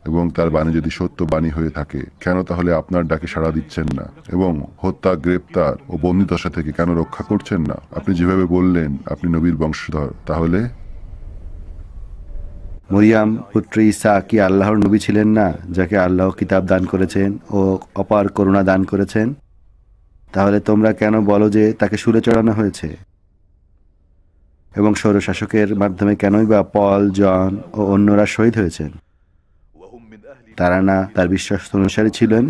এবং তার বাণী যদি সত্য বাণী হয়ে থাকে, কেন তাহলে আপনার ডাকে সাড়া দিচ্ছেন না এবং হত্যা, গ্রেপ্তার ও বন্দিদশা থেকে কেন রক্ষা করছেন না? আপনি যেভাবে বললেন আপনি নবীর বংশধর, তাহলে মরিয়াম পুত্র ঈসা কি আল্লাহর নবী ছিলেন না, যাকে আল্লাহ কিতাব দান করেছেন ও অপার করুণা দান করেছেন? তাহলে তোমরা কেন বলো যে তাকে শুলে চড়ানো হয়েছে? এবং স্বৈরশাসকের মাধ্যমে কেনই বা পল, জন ও অন্যরা শহীদ হয়েছেন? তারা না তার বিশ্বস্ত অনুসারী ছিলেন?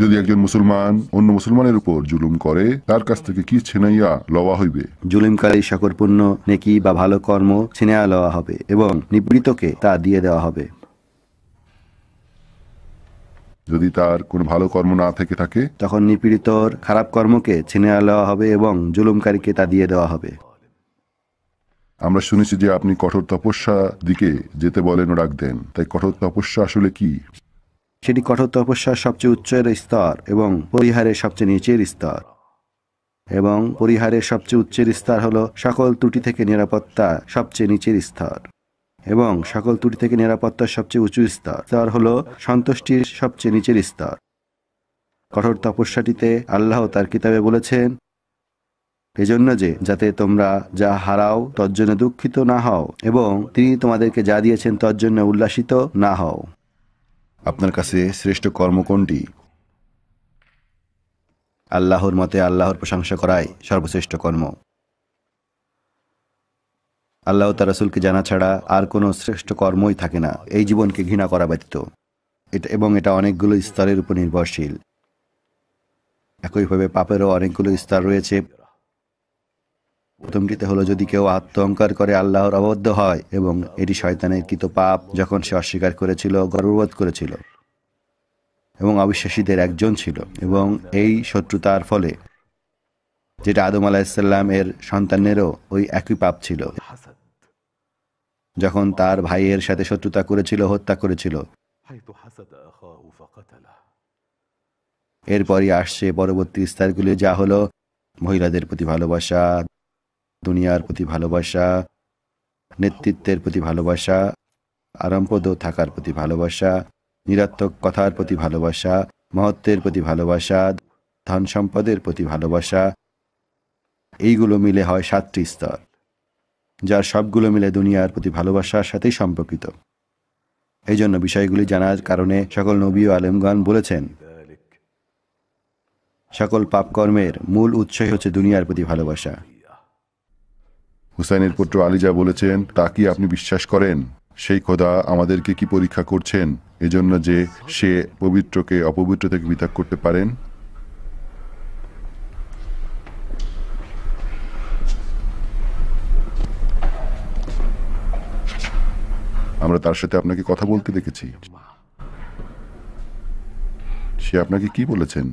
যদি একজন মুসলমান অন্য মুসলমানের উপর জুলুম করে তার কাছ থেকে কি ছিনাইয়া লওয়া হইবে? জুলুমকারী সকল পুণ্য নেকি বা ভালো কর্ম ছিনিয়ে লওয়া হবে এবং নিবৃতকে তা দিয়ে দেওয়া হবে। যদি তার কোনো ভালো কর্ম না থেকে থাকে তখন নিপীড়িতর খারাপ কর্মকে ছিনিয়ে লওয়া হবে এবং জুলুমকারীকে তা দিয়ে দেওয়া হবে। আমরা শুনেছি যে আপনি কঠোর তপস্যা দিকে যেতে বলেন ও ডাক দেন, তাই কঠোর তপস্যা আসলে কি? সেটি কঠোর তপস্যার সবচেয়ে উচ্চের স্তর এবং পরিহারের সবচেয়ে নিচের স্তর। এবং পরিহারের সবচেয়ে উচ্চের স্তর হলো সকল ত্রুটি থেকে নিরাপত্তা সবচেয়ে নিচের স্তর, এবং সকল ত্রুটি থেকে নিরাপত্তার সবচেয়ে উঁচু স্তর হলো সন্তুষ্টির সবচেয়ে নিচের স্তর। কঠোর তপস্যাটিতে আল্লাহ তার কিতাবে বলেছেন, এজন্য যে যাতে তোমরা যা হারাও তজ্জন্য দুঃখিত না হও এবং তিনি তোমাদেরকে যা দিয়েছেন তজ্জন্য উল্লাসিত না হও। আপনার কাছে শ্রেষ্ঠ কর্ম কোনটি? আল্লাহর মতে আল্লাহর প্রশংসা করাই সর্বশ্রেষ্ঠ কর্ম। আল্লাহ তার রাসূলকে জানা ছাড়া আর কোনো শ্রেষ্ঠ কর্মই থাকে না এই জীবনকে ঘৃণা করা ব্যতীত। এবং এটা অনেকগুলো স্তরের উপর নির্ভরশীল। একইভাবে পাপেরও অনেকগুলো স্তর রয়েছে। প্রথমটিতে হলো যদি কেউ আত্ম অহংকার করে আল্লাহর অবাধ্য হয়, এবং এটি শয়তানের কৃত পাপ যখন সে অস্বীকার করেছিল, গর্ববোধ করেছিল এবং অবিশ্বাসীদের একজন ছিল। এবং এই শত্রুতার ফলে যেটা আদম আলাইহিসসালাম এর সন্তানেরও ওই একই পাপ ছিল, যখন তার ভাইয়ের সাথে শত্রুতা করেছিল, হত্যা করেছিল। এরপরই আসছে পরবর্তী স্তরগুলি, যা হলো মহিলাদের প্রতি ভালোবাসা, দুনিয়ার প্রতি ভালোবাসা, নেতৃত্বের প্রতি ভালোবাসা, আরামপ্রদ থাকার প্রতি ভালোবাসা, নিরর্থক কথার প্রতি ভালোবাসা, মহত্বের প্রতি ভালোবাসা, ধন সম্পদের প্রতি ভালোবাসা। এইগুলো মিলে হয় 7টি স্তর, যার সবগুলো মিলে দুনিয়ার প্রতি ভালোবাসার সাথেই সম্পর্কিত। এই জন্য বিষয়গুলি জানার কারণে সকল নবী ও আলেমগণ বলেছেন, সকল পাপকর্মের মূল উৎসই হচ্ছে দুনিয়ার প্রতি ভালোবাসা। হুসাইনের পুত্র আলী যা বলেছেন তা কি আপনি বিশ্বাস করেন? সেই খোদা আমাদেরকে কি পরীক্ষা করছেন এজন্য যে সে পবিত্রকে অপবিত্র থেকে পৃথক করতে পারেন? আমরা তার সাথে আপনাকে কথা বলতে দেখেছি। সে আপনাকে কি বলেছেন?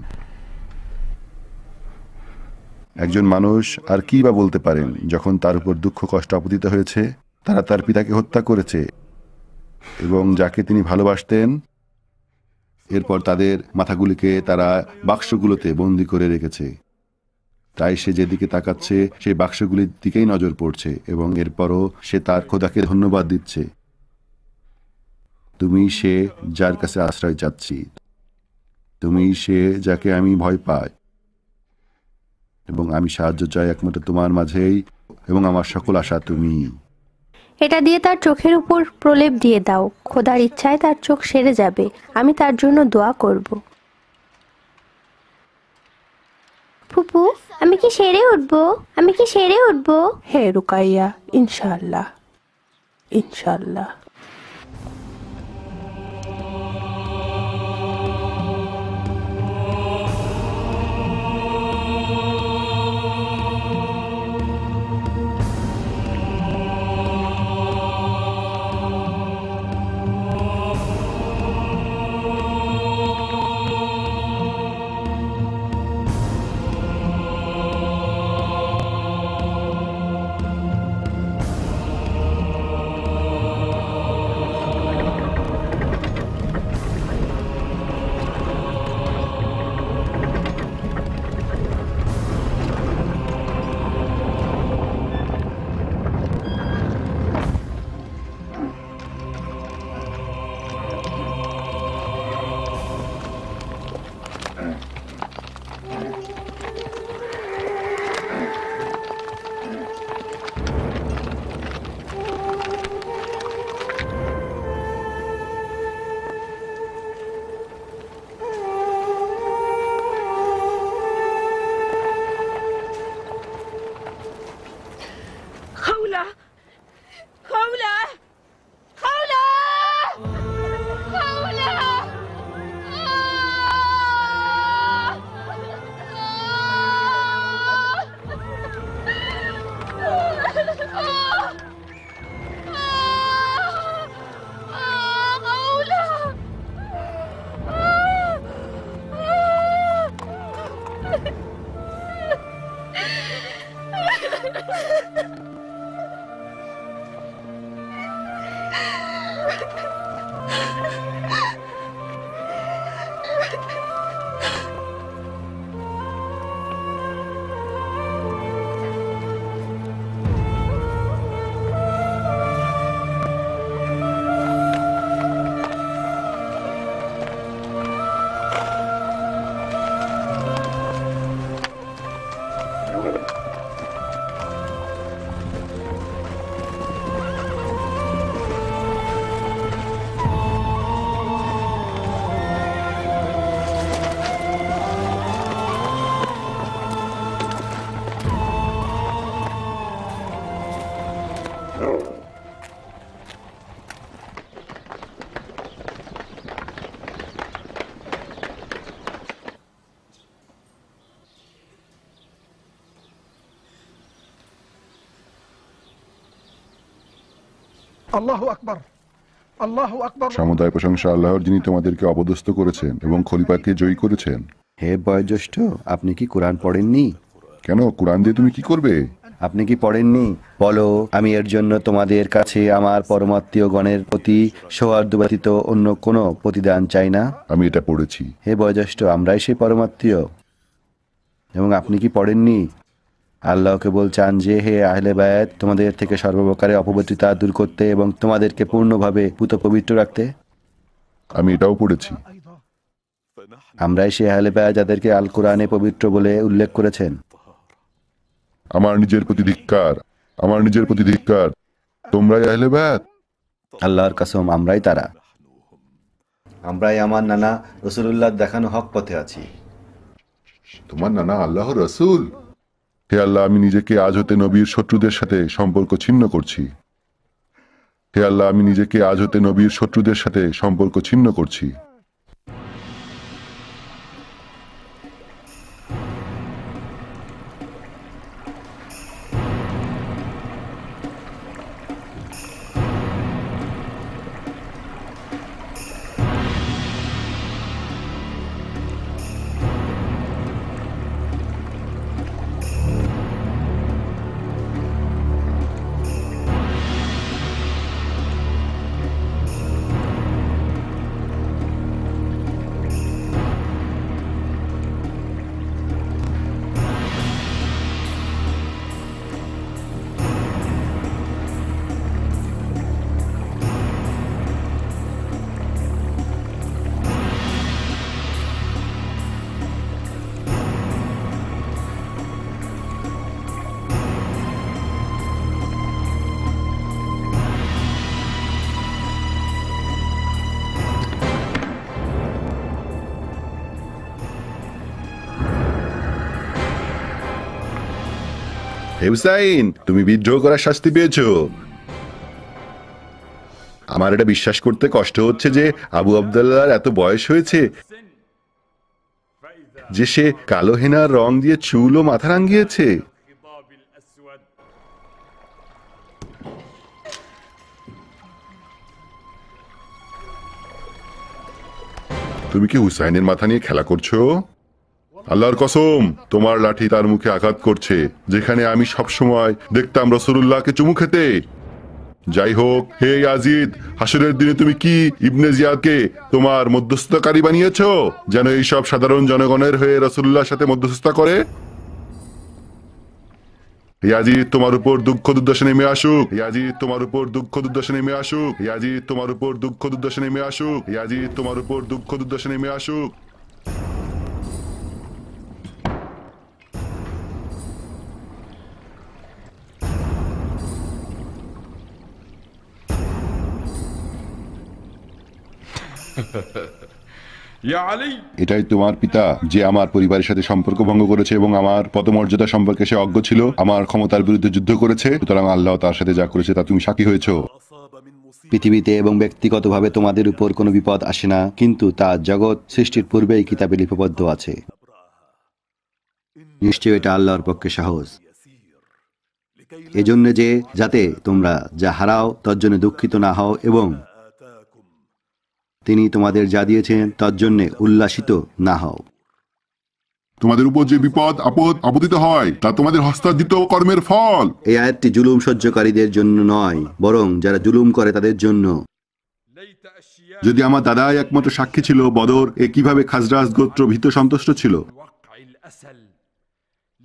একজন মানুষ আর কি বা বলতে পারেন যখন তার উপর দুঃখ কষ্ট আপতিত হয়েছে? তারা তার পিতাকে হত্যা করেছে এবং যাকে তিনি ভালোবাসতেন, এরপর তাদের মাথাগুলিকে তারা বাক্সগুলোতে বন্দি করে রেখেছে। তাই সে যেদিকে তাকাচ্ছে সেই বাক্সগুলির দিকেই নজর পড়ছে এবং এরপরও সে তার খোদাকে ধন্যবাদ দিচ্ছে। তুমি সে যার কাছে আশ্রয় চাচ্ছি, তুমি সে যাকে আমি ভয় পাই, এবং আমি সাহায্য চাই একমাত্র তোমার মাঝেই, এবং আমার সকল আশা তুমি। এটা দিয়ে তার চোখের উপর প্রলেপ দিয়ে দাও, খোদার ইচ্ছায় তার চোখ সেরে যাবে। আমি তার জন্য দোয়া করব। ফুপু, আমি কি সেরে উঠবো? আমি কি সেরে উঠবো? হে রুকাইয়া, ইনশাআল্লাহ, ইনশাআল্লাহ। আল্লাহু আকবার, আল্লাহু আকবার। সমুদায় প্রশংসা আল্লাহর, যিনি তোমাদেরকে অপদস্থ করেছেন এবং খলিফাকে জয়ী করেছেন। হে বয়োজ্যেষ্ঠ, আপনি কি কোরআন পড়েননি? কেন? কোরআন দিয়ে তুমি কি করবে? আপনি কি পড়েননি? বলো, আমি এর জন্য তোমাদের কাছে আমার পরমাত্মীয় গণের প্রতি সৌহার্দ্য ব্যতীত অন্য কোনো প্রতিদান চাই না। আমি এটা পড়েছি। হে বয়োজ্যেষ্ঠ, আমরাই সেই পরমাত্মীয়। এবং আপনি কি পড়েননি? আল্লাহকে বলছেন যে, হে আহলে বায়াত, তোমাদের থেকে সর্বপ্রকারে অপবিত্রতা দূর করতে এবং তোমাদেরকে পূর্ণভাবে পুত পবিত্র রাখতে। আমি এটাও পড়েছি। আমরাই সেই আহলে বায়াত যাদেরকে আল কোরআনে পবিত্র বলে উল্লেখ করেছেন। আমার নিজের প্রতি ধিক্কার, আমার নিজের প্রতি ধিক্কার, তোমরাই আহলে বায়াত। আল্লাহর কসম, আমরাই তারা। আমরাই আমার নানা রাসূলুল্লাহ দেখানো হক পথে আছি। তোমার নানা আল্লাহর রাসূল? হে আল্লাহ, আমি নিজেকে আজ হতে নবীর শত্রুদের সাথে সম্পর্ক ছিন্ন করছি। হে আল্লাহ, আমি নিজেকে আজ হতে নবীর শত্রুদের সাথে সম্পর্ক ছিন্ন করছি। হে হুসাইন, তুমি বিদ্রোহ করার শাস্তি পেয়েছো। আমার এটা বিশ্বাস করতে কষ্ট হচ্ছে যে আবু আবদুল্লাহর এত বয়স হয়েছে যে সে কালো হেনার রং দিয়ে চুল ও মাথা রাঙিয়েছে। তুমি কি হুসাইনের মাথা নিয়ে খেলা করছো? আল্লাহর কসম, তোমার লাঠি তার মুখে আঘাত করছে, যেখানে আমি সবসময় দেখতাম রাসূলুল্লাহকে চুমু খেতে। যাই হোক, হে ইয়াজিদ, হাসরের দিনে তুমি কি ইবনে জিয়াদকে তোমার মধ্যস্থতাকারী বানিয়েছো, যেন এইসব সাধারণ জনগণের হয়ে রাসূলুল্লাহর সাথে মধ্যস্থতা করে? ইয়াজিদ, তোমার উপর দুঃখ দুর্দশা নেমে আসুক। ইয়াজিদ, তোমার উপর দুঃখ দুর্দশা নেমে আসুক। ইয়াজিদ, তোমার উপর দুঃখ দুর্দশা নেমে আসুক। ইয়াজিদ, তোমার উপর দুঃখ দুর্দশা নেমে আসুক। এটাই তোমার পিতা, যে আমার পরিবারের সাথে সম্পর্ক ভঙ্গ করেছে এবং আমার পদমর্যাদা সম্পর্কে সে অজ্ঞ ছিল, আমার ক্ষমতার বিরুদ্ধে যুদ্ধ করেছে। সুতরাং আল্লাহ তার সাথে যা করেছে তা তুমি সাক্ষী হয়েছো। পৃথিবীতে এবং ব্যক্তিগতভাবে তোমাদের উপর কোনো বিপদ আসে না, কিন্তু তা জগৎ সৃষ্টির পূর্বেই কিতাবে লিপিবদ্ধ আছে। নিশ্চয় এটা আল্লাহর পক্ষে সাহস, এজন্য যে যাতে তোমরা যা হারাও তার জন্য দুঃখিত না হও এবং তিনি তোমাদের যা দিয়েছেন তার জন্য উল্লাসিত না হও। তোমাদের উপর যে বিপদ আপদ আপতিত হয় তা তোমাদের হস্তার্জিত কর্মের ফল। এই আয়াতটি জুলুম সহ্যকারীদের জন্য নয়, বরং যারা জুলুম করে তাদের জন্য। যদি আমার দাদাই একমাত্র সাক্ষী ছিল বদর এ কিভাবে খাজরাজ গোত্র ভীত সন্তুষ্ট ছিল,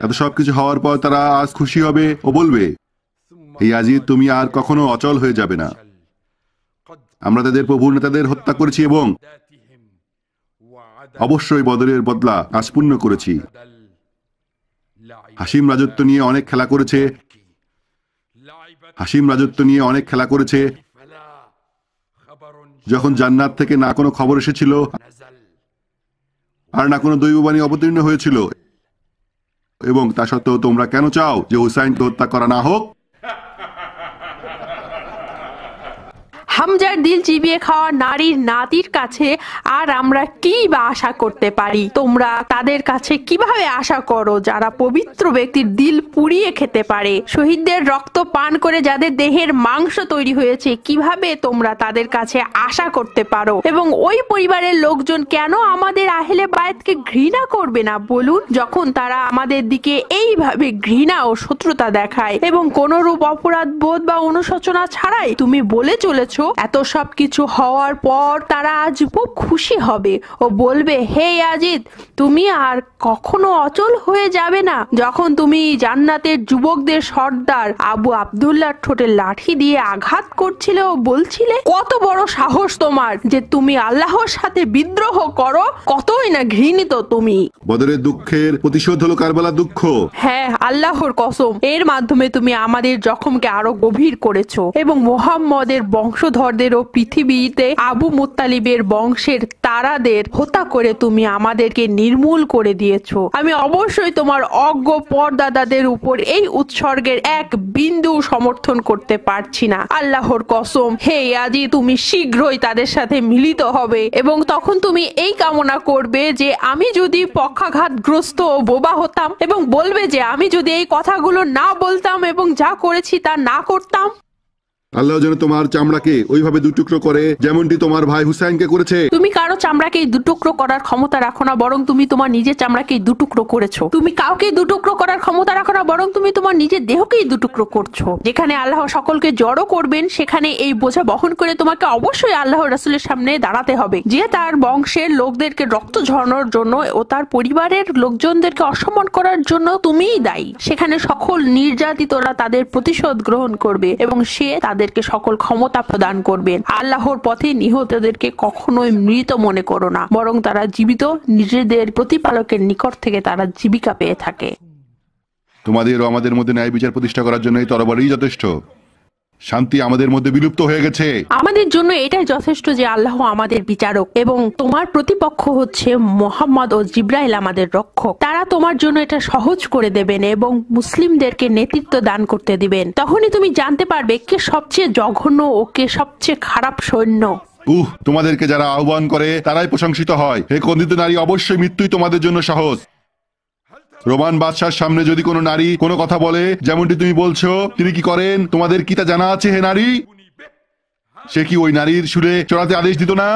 এত সবকিছু হওয়ার পর তারা আজ খুশি হবে ও বলবে, এই আজিদ তুমি আর কখনো অচল হয়ে যাবে না। আমরা তাদের প্রভুর নেতাদের হত্যা করেছি এবং অবশ্যই বদরের বদলা আজ পূর্ণ করেছি। হাসিম রাজত্ব নিয়ে অনেক খেলা করেছে। যখন জান্নাত থেকে না কোনো খবর এসেছিল আর না কোনো দৈববাণী অবতীর্ণ হয়েছিল, এবং তা সত্ত্বেও তোমরা কেন চাও যে হুসাইনকে হত্যা করা না হোক? হামজার দিল চিবিয়ে খাওয়া নারীর নাতির কাছে আর আমরা কি বা আশা করতে পারি? তোমরা তাদের কাছে কিভাবে আশা করো যারা পবিত্র ব্যক্তির দিল পুড়িয়ে খেতে পারে? শহীদদের রক্ত পান করে যাদের দেহের মাংস তৈরি হয়েছে, কিভাবে তোমরা তাদের কাছে আশা করতে পারো? এবং ওই পরিবারের লোকজন কেন আমাদের আহলে বায়াতকে ঘৃণা করবে না বলুন, যখন তারা আমাদের দিকে এইভাবে ঘৃণা ও শত্রুতা দেখায় এবং কোনরূপ অপরাধ বোধ বা অনুশোচনা ছাড়াই? তুমি বলে চলেছো এত সব কিছু হওয়ার পর তারা আজ খুব খুশি হবে ও বলবে, হে ইয়াজিদ তুমি আর কখনো অচল হয়ে যাবে না। যখন তুমি জান্নাতের যুবকদের সর্দার আবু আব্দুল্লাহর ঠোঁটে লাঠি দিয়ে আঘাত করছিলে ও বলছিলে, কত বড় সাহস তোমার যে তুমি আল্লাহর সাথে বিদ্রোহ করো, কতই না ঘৃণিত তুমি। বদরের দুঃখের প্রতিশোধ হলো কারবালার দুঃখ। হ্যাঁ, আল্লাহর কসম, এর মাধ্যমে তুমি আমাদের জখমকে আরো গভীর করেছো এবং মুহাম্মদের বংশধরদের ও পৃথিবীতে আবু মুত্তালিবের বংশের তারাদের হত্যা করে তুমি আমাদেরকে নির্মূল করে দিয়েছো। আমি অবশ্যই তোমার অজ্ঞ পরদাদাদের উপর এই উৎসর্গের এক বিন্দু সমর্থন করতে পারছি না। আল্লাহর কসম, হে ইয়াজি তুমি শীঘ্রই তাদের সাথে মিলিত হবে এবং তখন তুমি এই কামনা করবে যে আমি যদি পক্ষাঘাতগ্রস্ত ও বোবা হতাম, এবং বলবে যে আমি যদি এই কথাগুলো না বলতাম এবং যা করেছি তা না করতাম। আল্লাহ যেন তোমার চামড়াকে ওইভাবে দুটুকরো করে যেমনটি তোমার ভাই হুসাইনকে করেছে। তুমি কারো চামড়াকে দুটুকরো করার ক্ষমতা রাখো না, বরং তুমি তোমার নিজের চামড়াকে দুটুকরো করেছো। তুমি কাউকে দুটুকরো করার ক্ষমতা রাখো না, বরং তুমি তোমার নিজের দেহকেই দুটুকরো করছো। যেখানে আল্লাহ সকলকে জড়ো করবেন সেখানে এই বোঝা বহন করে তোমাকে অবশ্যই আল্লাহর রাসূলের সামনে দাঁড়াতে হবে, যে তার বংশের লোকদেরকে রক্ত ঝরানোর জন্য ও তার পরিবারের লোকজনদেরকে অসম্মান করার জন্য তুমিই দায়ী। সেখানে সকল নির্যাতিতরা তাদের প্রতিশোধ গ্রহণ করবে এবং সে তাদেরকে সকল ক্ষমতা প্রদান করবেন। আল্লাহর পথে নিহতদেরকে কখনোই মৃত মনে করো না, বরং তারা জীবিত, নিজেদের প্রতিপালকের নিকট থেকে তারা জীবিকা পেয়ে থাকে। তোমাদের ও আমাদের মধ্যে ন্যায় বিচার প্রতিষ্ঠা করার জন্য এই তরবারই যথেষ্ট। শান্তি আমাদের মধ্যে বিলুপ্ত হয়ে গেছে। আমাদের জন্য এটাই যথেষ্ট যে আল্লাহ আমাদের বিচারক এবং তোমার প্রতিপক্ষ হচ্ছে মুহাম্মদ ও জিব্রাইল আমাদের রক্ষক। তারা তোমার জন্য এটা সহজ করে দেবেন এবং মুসলিমদেরকে নেতৃত্ব দান করতে দিবেন। তখনই তুমি জানতে পারবে কে সবচেয়ে জঘন্য ও কে সবচেয়ে খারাপ সৈন্য। তোমাদেরকে যারা আহ্বান করে তারাই প্রশংসিত হয়। হে খন্দিত নারী, অবশ্যই মৃত্যুই তোমাদের জন্য সহজ। রোমান বাদশার সামনে যদি কোনো নারী কোনো কথা বলে যেমনটি তুমি বলছো, তিনি কি করেন তোমাদের কি তা জানা আছে? হে নারী, সে কি ওই নারীর সুরে চড়াতে আদেশ দিত না?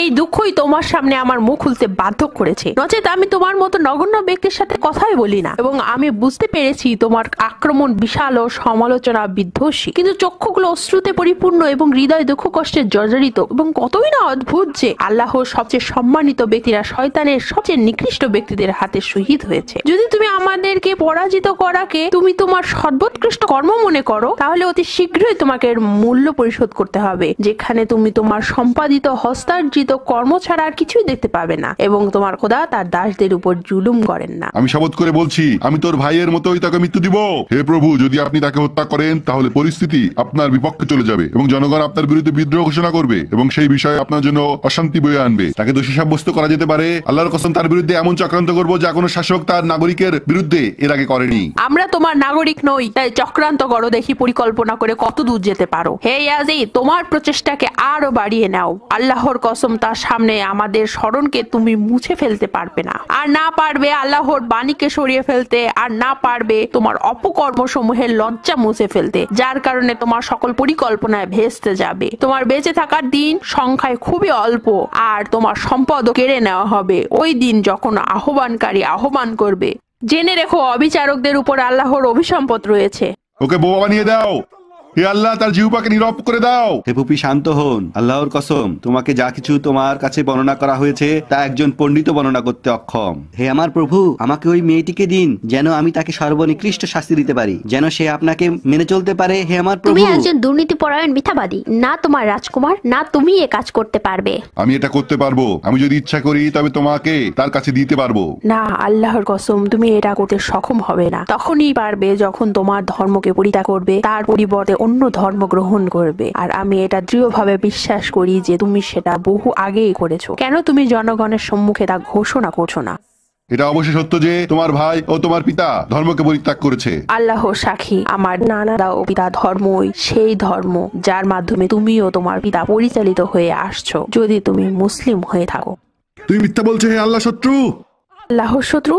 এই দুঃখই তোমার সামনে আমার মুখ খুলতে বাধ্য করেছে, নচেত আমি তোমার মতো নগণ্য ব্যক্তির সাথে কথাই বলি না। এবং আমি বুঝতে পেরেছি তোমার আক্রমণ বিশাল ও সমালোচনা বিধ্বংসী, কিন্তু চক্ষুগুলো অশ্রুতে পরিপূর্ণ এবং হৃদয় দুঃখ কষ্টে জর্জরিত। এবং কতই না অদ্ভুত যে আল্লাহর সবচেয়ে সম্মানিত ব্যক্তিরা শয়তানের সবচেয়ে নিকৃষ্ট ব্যক্তিদের হাতে শহীদ হয়েছে। যদি তুমি আমাদেরকে পরাজিত করাকে তুমি তোমার সর্বোৎকৃষ্ট কর্ম মনে করো, তাহলে অতি শীঘ্রই তোমাকে এর মূল্য পরিশোধ করতে হবে, যেখানে তুমি তোমার সম্পাদিত হস্তার্জিত কর্ম ছাড়া আর কিছুই দেখতে পাবে না এবং তোমার খোদা তার দাসদের উপর জুলুম করেন না। আমি শপথ করে বলছি, আমি তোর ভাইয়ের মতোই তাকে মৃত্যু দিব। হে প্রভু, যদি আপনি তাকে হত্যা করেন তাহলে পরিস্থিতি আপনার বিপক্ষে চলে যাবে এবং জনগণ আপনার বিরুদ্ধে বিদ্রোহ ঘোষণা করবে এবং সেই বিষয়ে আপনার জন্য অশান্তি বয়ে আনবে। তাকে দোষী সাব্যস্ত করা যেতে পারে। আল্লাহর কসম, তার বিরুদ্ধে এমন চক্রান্ত করব যা কোনো শাসক তার নাগরিকের বিরুদ্ধে এর আগে করেনি। আমরা তোমার নাগরিক নই, তাই চক্রান্ত করো, দেখি পরিকল্পনা করে কত দূর যেতে পারো। হে ইয়াজিদ, তোমার প্রচেষ্টাকে আরো বাড়িয়ে নাও। আল্লাহর কসম, কসম, তার সামনে আমাদের স্মরণকে তুমি মুছে ফেলতে পারবে না, আর না পারবে আল্লাহর বাণীকে সরিয়ে ফেলতে, আর না পারবে তোমার অপকর্ম সমূহের লজ্জা মুছে ফেলতে, যার কারণে তোমার সকল পরিকল্পনায় ভেস্তে যাবে। তোমার বেঁচে থাকার দিন সংখ্যায় খুবই অল্প, আর তোমার সম্পদও কেড়ে নেওয়া হবে ওই দিন যখন আহ্বানকারী আহ্বান করবে। জেনে রেখো, অবিচারকদের উপর আল্লাহর অভিসম্পদ রয়েছে। ওকে বোবা বানিয়ে দাও, হে আল্লাহ তার জিহ্বাকে নীরব করে দাও। হে পুপি, শান্ত হন। আল্লাহর কসম, তোমাকে যা কিছু তোমার কাছে বর্ণনা করা হয়েছে তা একজন পণ্ডিত বর্ণনা করতে অক্ষম। হে আমার প্রভু, আমাকে ওই মেয়েটিকে দিন, যেন আমি তাকে সর্বনিকৃষ্ট শাস্তি দিতে পারি, যেন সে আপনাকে মেনে চলতে পারে। হে আমার প্রভু। তুমি একজন দুর্নীতিপরায়ণ মিথ্যাবাদী, না তোমার রাজকুমার না তুমি এ কাজ করতে পারবে। আমি এটা করতে পারবো, আমি যদি ইচ্ছা করি তবে তোমাকে তার কাছে দিতে পারবো। না, আল্লাহর কসম, তুমি এটা করতে সক্ষম হবে না। তখনই পারবে যখন তোমার ধর্মকে পরিত্যাগ করবে, তার পরিবর্তে অন্য ধর্ম গ্রহণ করবে। আর আমি এটা দৃঢ়ভাবে বিশ্বাস করি যে তুমি সেটা বহু আগেই করেছো। কেন তুমি জনগণের সম্মুখে তা ঘোষণা করছো না? এটা অবশ্যই সত্য যে তোমার ভাই ও তোমার পিতা ধর্মকে পরিত্যাগ করেছে। আল্লাহ সাক্ষী, আমার নানা ও পিতা ধর্মই সেই ধর্ম যার মাধ্যমে তুমিও তোমার পিতা পরিচালিত হয়ে আসছো, যদি তুমি মুসলিম হয়ে থাকো। তুই মিথ্যা বলছো হে আল্লাহ শত্রু। আল্লাহর শত্রু?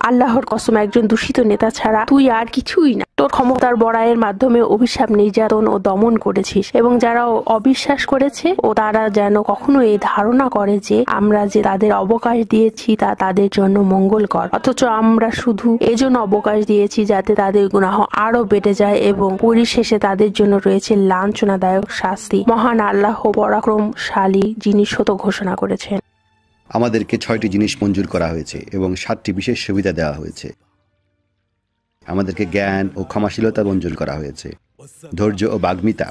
আল্লাহর কসম, একজন দূষিত নেতা ছাড়া তুই আর কিছুই না। তোর ক্ষমতার বড়াইয়ের মাধ্যমে অভিশাপ, নির্যাতন ও দমন করেছিস, এবং যারা অবিশ্বাস করেছে ও তারা যেন কখনো এই ধারণা করে যে আমরা যে তাদের অবকাশ দিয়েছি তা তাদের জন্য মঙ্গলকর, অথচ আমরা শুধু এজন্য অবকাশ দিয়েছি যাতে তাদের গুনাহ আরো বেড়ে যায়, এবং পরিশেষে তাদের জন্য রয়েছে লাঞ্ছনাদায়ক শাস্তি। মহান আল্লাহ পরাক্রমশালী, যিনি সত্য ঘোষণা করেছেন। আমাদেরকে 6টি জিনিস মঞ্জুর করা হয়েছে এবং 7টি বিশেষ সুবিধা দেওয়া হয়েছে। আমাদেরকে জ্ঞান ও ক্ষমাশীলতা মঞ্জুর করা হয়েছে, ধৈর্য ও বাগ্মিতা,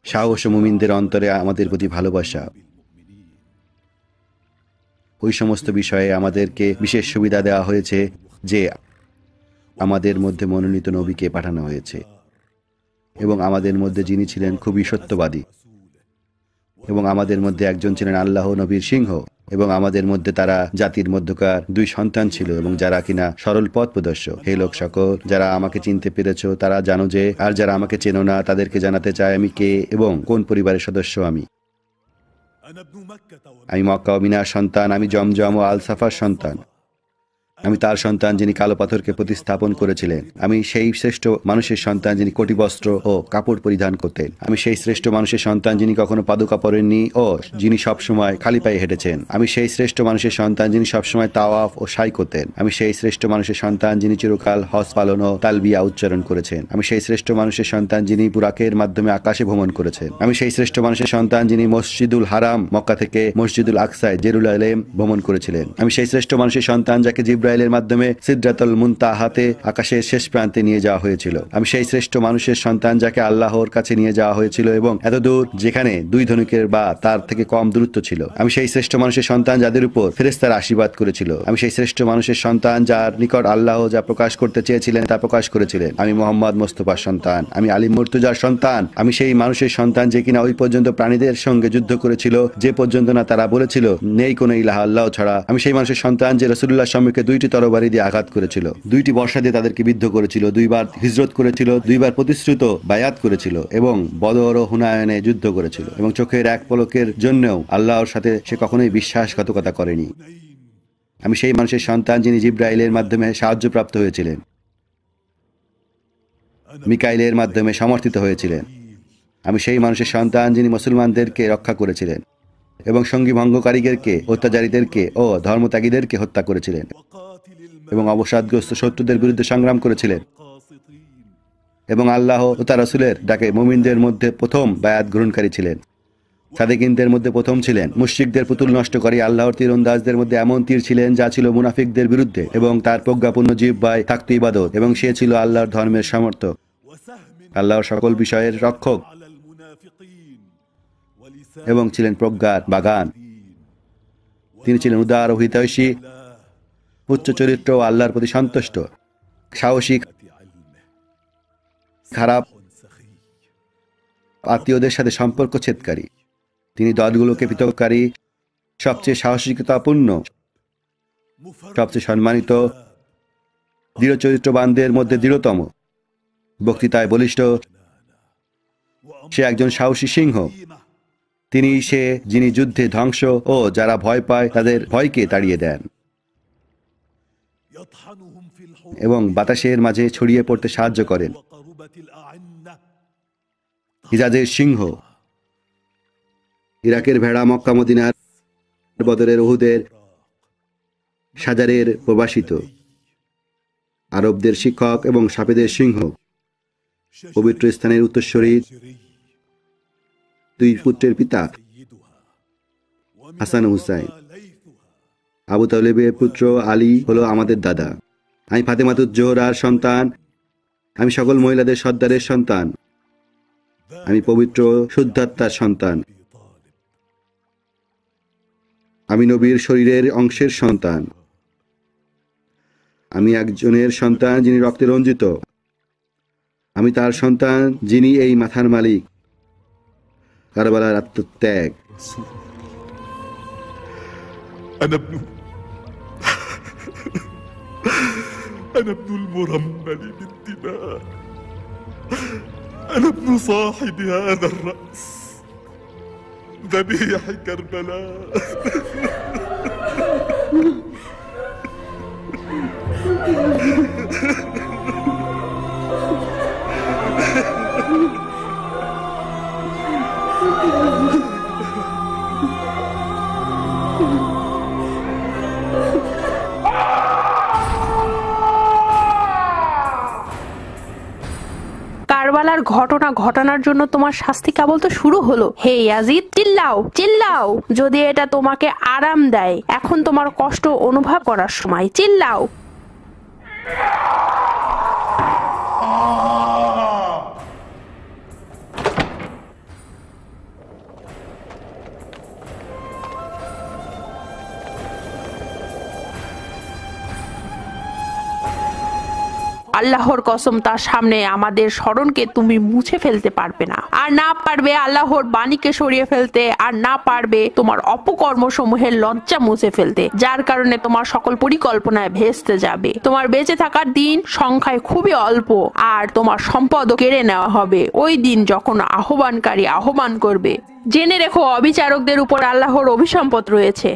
সাহস ও মুমিনদের অন্তরে আমাদের প্রতি ভালোবাসা। ওই সমস্ত বিষয়ে আমাদেরকে বিশেষ সুবিধা দেওয়া হয়েছে যে আমাদের মধ্যে মনোনীত নবীকে পাঠানো হয়েছে, এবং আমাদের মধ্যে যিনি ছিলেন খুবই সত্যবাদী, এবং আমাদের মধ্যে একজন ছিলেন আল্লাহ নবীর সিংহ, এবং আমাদের মধ্যে তারা জাতির মধ্যকার 2 সন্তান ছিল, এবং যারা কিনা সরল পথ প্রদর্শক। হে লোক সকল, যারা আমাকে চিনতে পেরেছো তারা জানো যে, আর যারা আমাকে চেনো না তাদেরকে জানাতে চাই আমি কে এবং কোন পরিবারের সদস্য আমি। আমি মক্কা ও মিনার সন্তান, আমি জমজম ও আল সাফার সন্তান। আমি তার সন্তান যিনি কালো পাথরকে প্রতিস্থাপন করেছিলেন। আমি সেই শ্রেষ্ঠ মানুষের সন্তান যিনি কোটি বস্ত্র ও কাপড় পরিধান করতেন। আমি সেই শ্রেষ্ঠ মানুষের সন্তান যিনি কখনো পাদুকা পরেননি ও যিনি সবসময় খালি পায়ে হেঁটেছেন। আমি সেই শ্রেষ্ঠ মানুষের সন্তান যিনি সবসময় তাওয়াফ ও সাই করতেন। আমি সেই শ্রেষ্ঠ মানুষের সন্তান যিনি চিরকাল হজ পালন ও তালবিয়া উচ্চারণ করেছেন। আমি সেই শ্রেষ্ঠ মানুষের সন্তান যিনি বুরাকের মাধ্যমে আকাশে ভ্রমণ করেছেন। আমি সেই শ্রেষ্ঠ মানুষের সন্তান যিনি মসজিদুল হারাম মক্কা থেকে মসজিদুল আকসায় জেরুজালেম ভ্রমণ করেছিলেন। আমি সেই শ্রেষ্ঠ মানুষের সন্তান যাকে জিব্রাইলের মাধ্যমে সিদরাতুল মুনতাহাতে আকাশের শেষ প্রান্তে নিয়ে যাওয়া হয়েছিল। আমি সেই শ্রেষ্ঠ মানুষের সন্তান যাকে আল্লাহর কাছে নিয়ে যাওয়া হয়েছিল, এবং এত দূর যেখানে 2 ধনুকের বা তার থেকে কম দূরত্ব ছিল। আমি সেই শ্রেষ্ঠ মানুষের সন্তান যাদের উপর ফেরেশতারা আশীর্বাদ করেছিল। আমি সেই শ্রেষ্ঠ মানুষের সন্তান যার নিকট আল্লাহ যা প্রকাশ করতে চেয়েছিলেন তা প্রকাশ করেছিলেন। আমি মোহাম্মদ মোস্তফার সন্তান, আমি আলী মুর্তজার সন্তান। আমি সেই মানুষের সন্তান যে কিনা ওই পর্যন্ত প্রাণীদের সঙ্গে যুদ্ধ করেছিল যে পর্যন্ত না তারা বলেছিল নেই কোনো ইলাহা আল্লাহ ছাড়া। আমি সেই মানুষের সন্তান যে রাসূলুল্লাহর সম্মুখে 2টি তরবারি দিয়ে আঘাত করেছিল, 2টি বর্ষা দিয়ে তাদেরকে বিদ্ধ করেছিল, 2 বার হিজরত করেছিল, 2 বার প্রতিশ্রুত বায়াত করেছিল, এবং বদর ও হুনায়নে যুদ্ধ করেছিল, এবং চোখের এক পলকের জন্যও আল্লাহর সাথে সে কখনোই বিশ্বাসঘাতকতা করেনি। আমি সেই মানুষের সন্তান যিনি জিব্রাইলের মাধ্যমে সাহায্যপ্রাপ্ত হয়েছিলেন, মিকাইলের মাধ্যমে সমর্থিত হয়েছিলেন। আমি সেই মানুষের সন্তান যিনি মুসলমানদেরকে রক্ষা করেছিলেন এবং সঙ্গী ভঙ্গকারীদেরকে, অত্যাচারীদেরকে ও ধর্মত্যাগীদেরকে হত্যা করেছিলেন, এবং অবসাদগ্রস্ত শত্রুদের বিরুদ্ধে সংগ্রাম করেছিলেন, এবং আল্লাহ ও তার রাসূলের ডাকে মুমিনদের মধ্যে প্রথম বায়াত গ্রহণকারী ছিলেন, সাদেকিনদের মধ্যে প্রথম ছিলেন, মুশরিকদের পুতুল নষ্টকারী আল্লাহর তীরন্দাজদের মধ্যে এমন তীর ছিলেন যা ছিল মুনাফিকদের বিরুদ্ধে, এবং তার প্রজ্ঞাপূর্ণ জিহ্বায় থাকত ইবাদত, এবং সে ছিল আল্লাহর ধর্মের সমর্থক, আল্লাহর সকল বিষয়ের রক্ষক, এবং ছিলেন প্রজ্ঞার বাগান। তিনি ছিলেন উদার ও হিতৈষী, উচ্চ চরিত্র ও আল্লাহর প্রতি সন্তুষ্ট, সাহসী, খারাপ আত্মীয়দের সাথে সম্পর্ক ছেদকারী। তিনি দলগুলোকে পৃথককারী, সবচেয়ে সাহসিকতাপূর্ণ, সবচেয়ে সম্মানিত, দৃঢ় চরিত্রবানদের মধ্যে দৃঢ়তম, বক্তৃতায় বলিষ্ঠ। সে একজন সাহসী সিংহ, তিনি সে যিনি যুদ্ধে ধ্বংস ও যারা ভয় পায় তাদের ভয়কে তাড়িয়ে দেন এবং বাতাসের মাঝে ছড়িয়ে পড়তে সাহায্য করেন। হিজাজের সিংহ, ইরাকের ভেড়া, মক্কা মদিনার, বদরের, উহুদের, সাজারের প্রবাসিত, আরবদের শিক্ষক এবং সাপেদের সিংহ, পবিত্র স্থানের উত্তরসূরি, দুই পুত্রের পিতা হাসান ও হুসাইন। আবু তালেবের পুত্র আলী হলো আমাদের দাদা। আমি ফাতেমাতুজ জোহরার সন্তান। আমি সকল মহিলাদের সর্দারের সন্তান। আমি পবিত্র শুদ্ধাত্মার সন্তান। আমি নবীর শরীরের অংশের সন্তান। আমি একজনের সন্তান যিনি রক্তে রঞ্জিত। আমি তার সন্তান যিনি এই মাথার মালিক। কারবালার আত্মত্যাগ। أنا ابن المرمل بالدماء. أنا ابن صاحب هذا الرأس ذبيح كربلاء. কারবালার ঘটনা ঘটানোর জন্য তোমার শাস্তি কেবল তো শুরু হলো। হে ইয়াজিদ, চিল্লাও চিল্লাও, যদি এটা তোমাকে আরাম দেয়। এখন তোমার কষ্ট অনুভব করার সময়, চিল্লাও। আল্লাহর কসম, তার সামনে আমাদের স্মরণকে তুমি মুছে ফেলতে পারবে না, আর না পারবে আল্লাহর বাণীকে সরিয়ে ফেলতে, আর না পারবে তোমার অপকর্ম সমূহের লজ্জা মুছে ফেলতে, যার কারণে তোমার সকল পরিকল্পনায় ভেস্তে যাবে। তোমার বেঁচে থাকার দিন সংখ্যায় খুবই অল্প, আর তোমার সম্পদও কেড়ে নেওয়া হবে ওই দিন যখন আহ্বানকারী আহ্বান করবে। জেনে রেখো, অবিচারকদের উপর আল্লাহর অভিসম্পদ রয়েছে।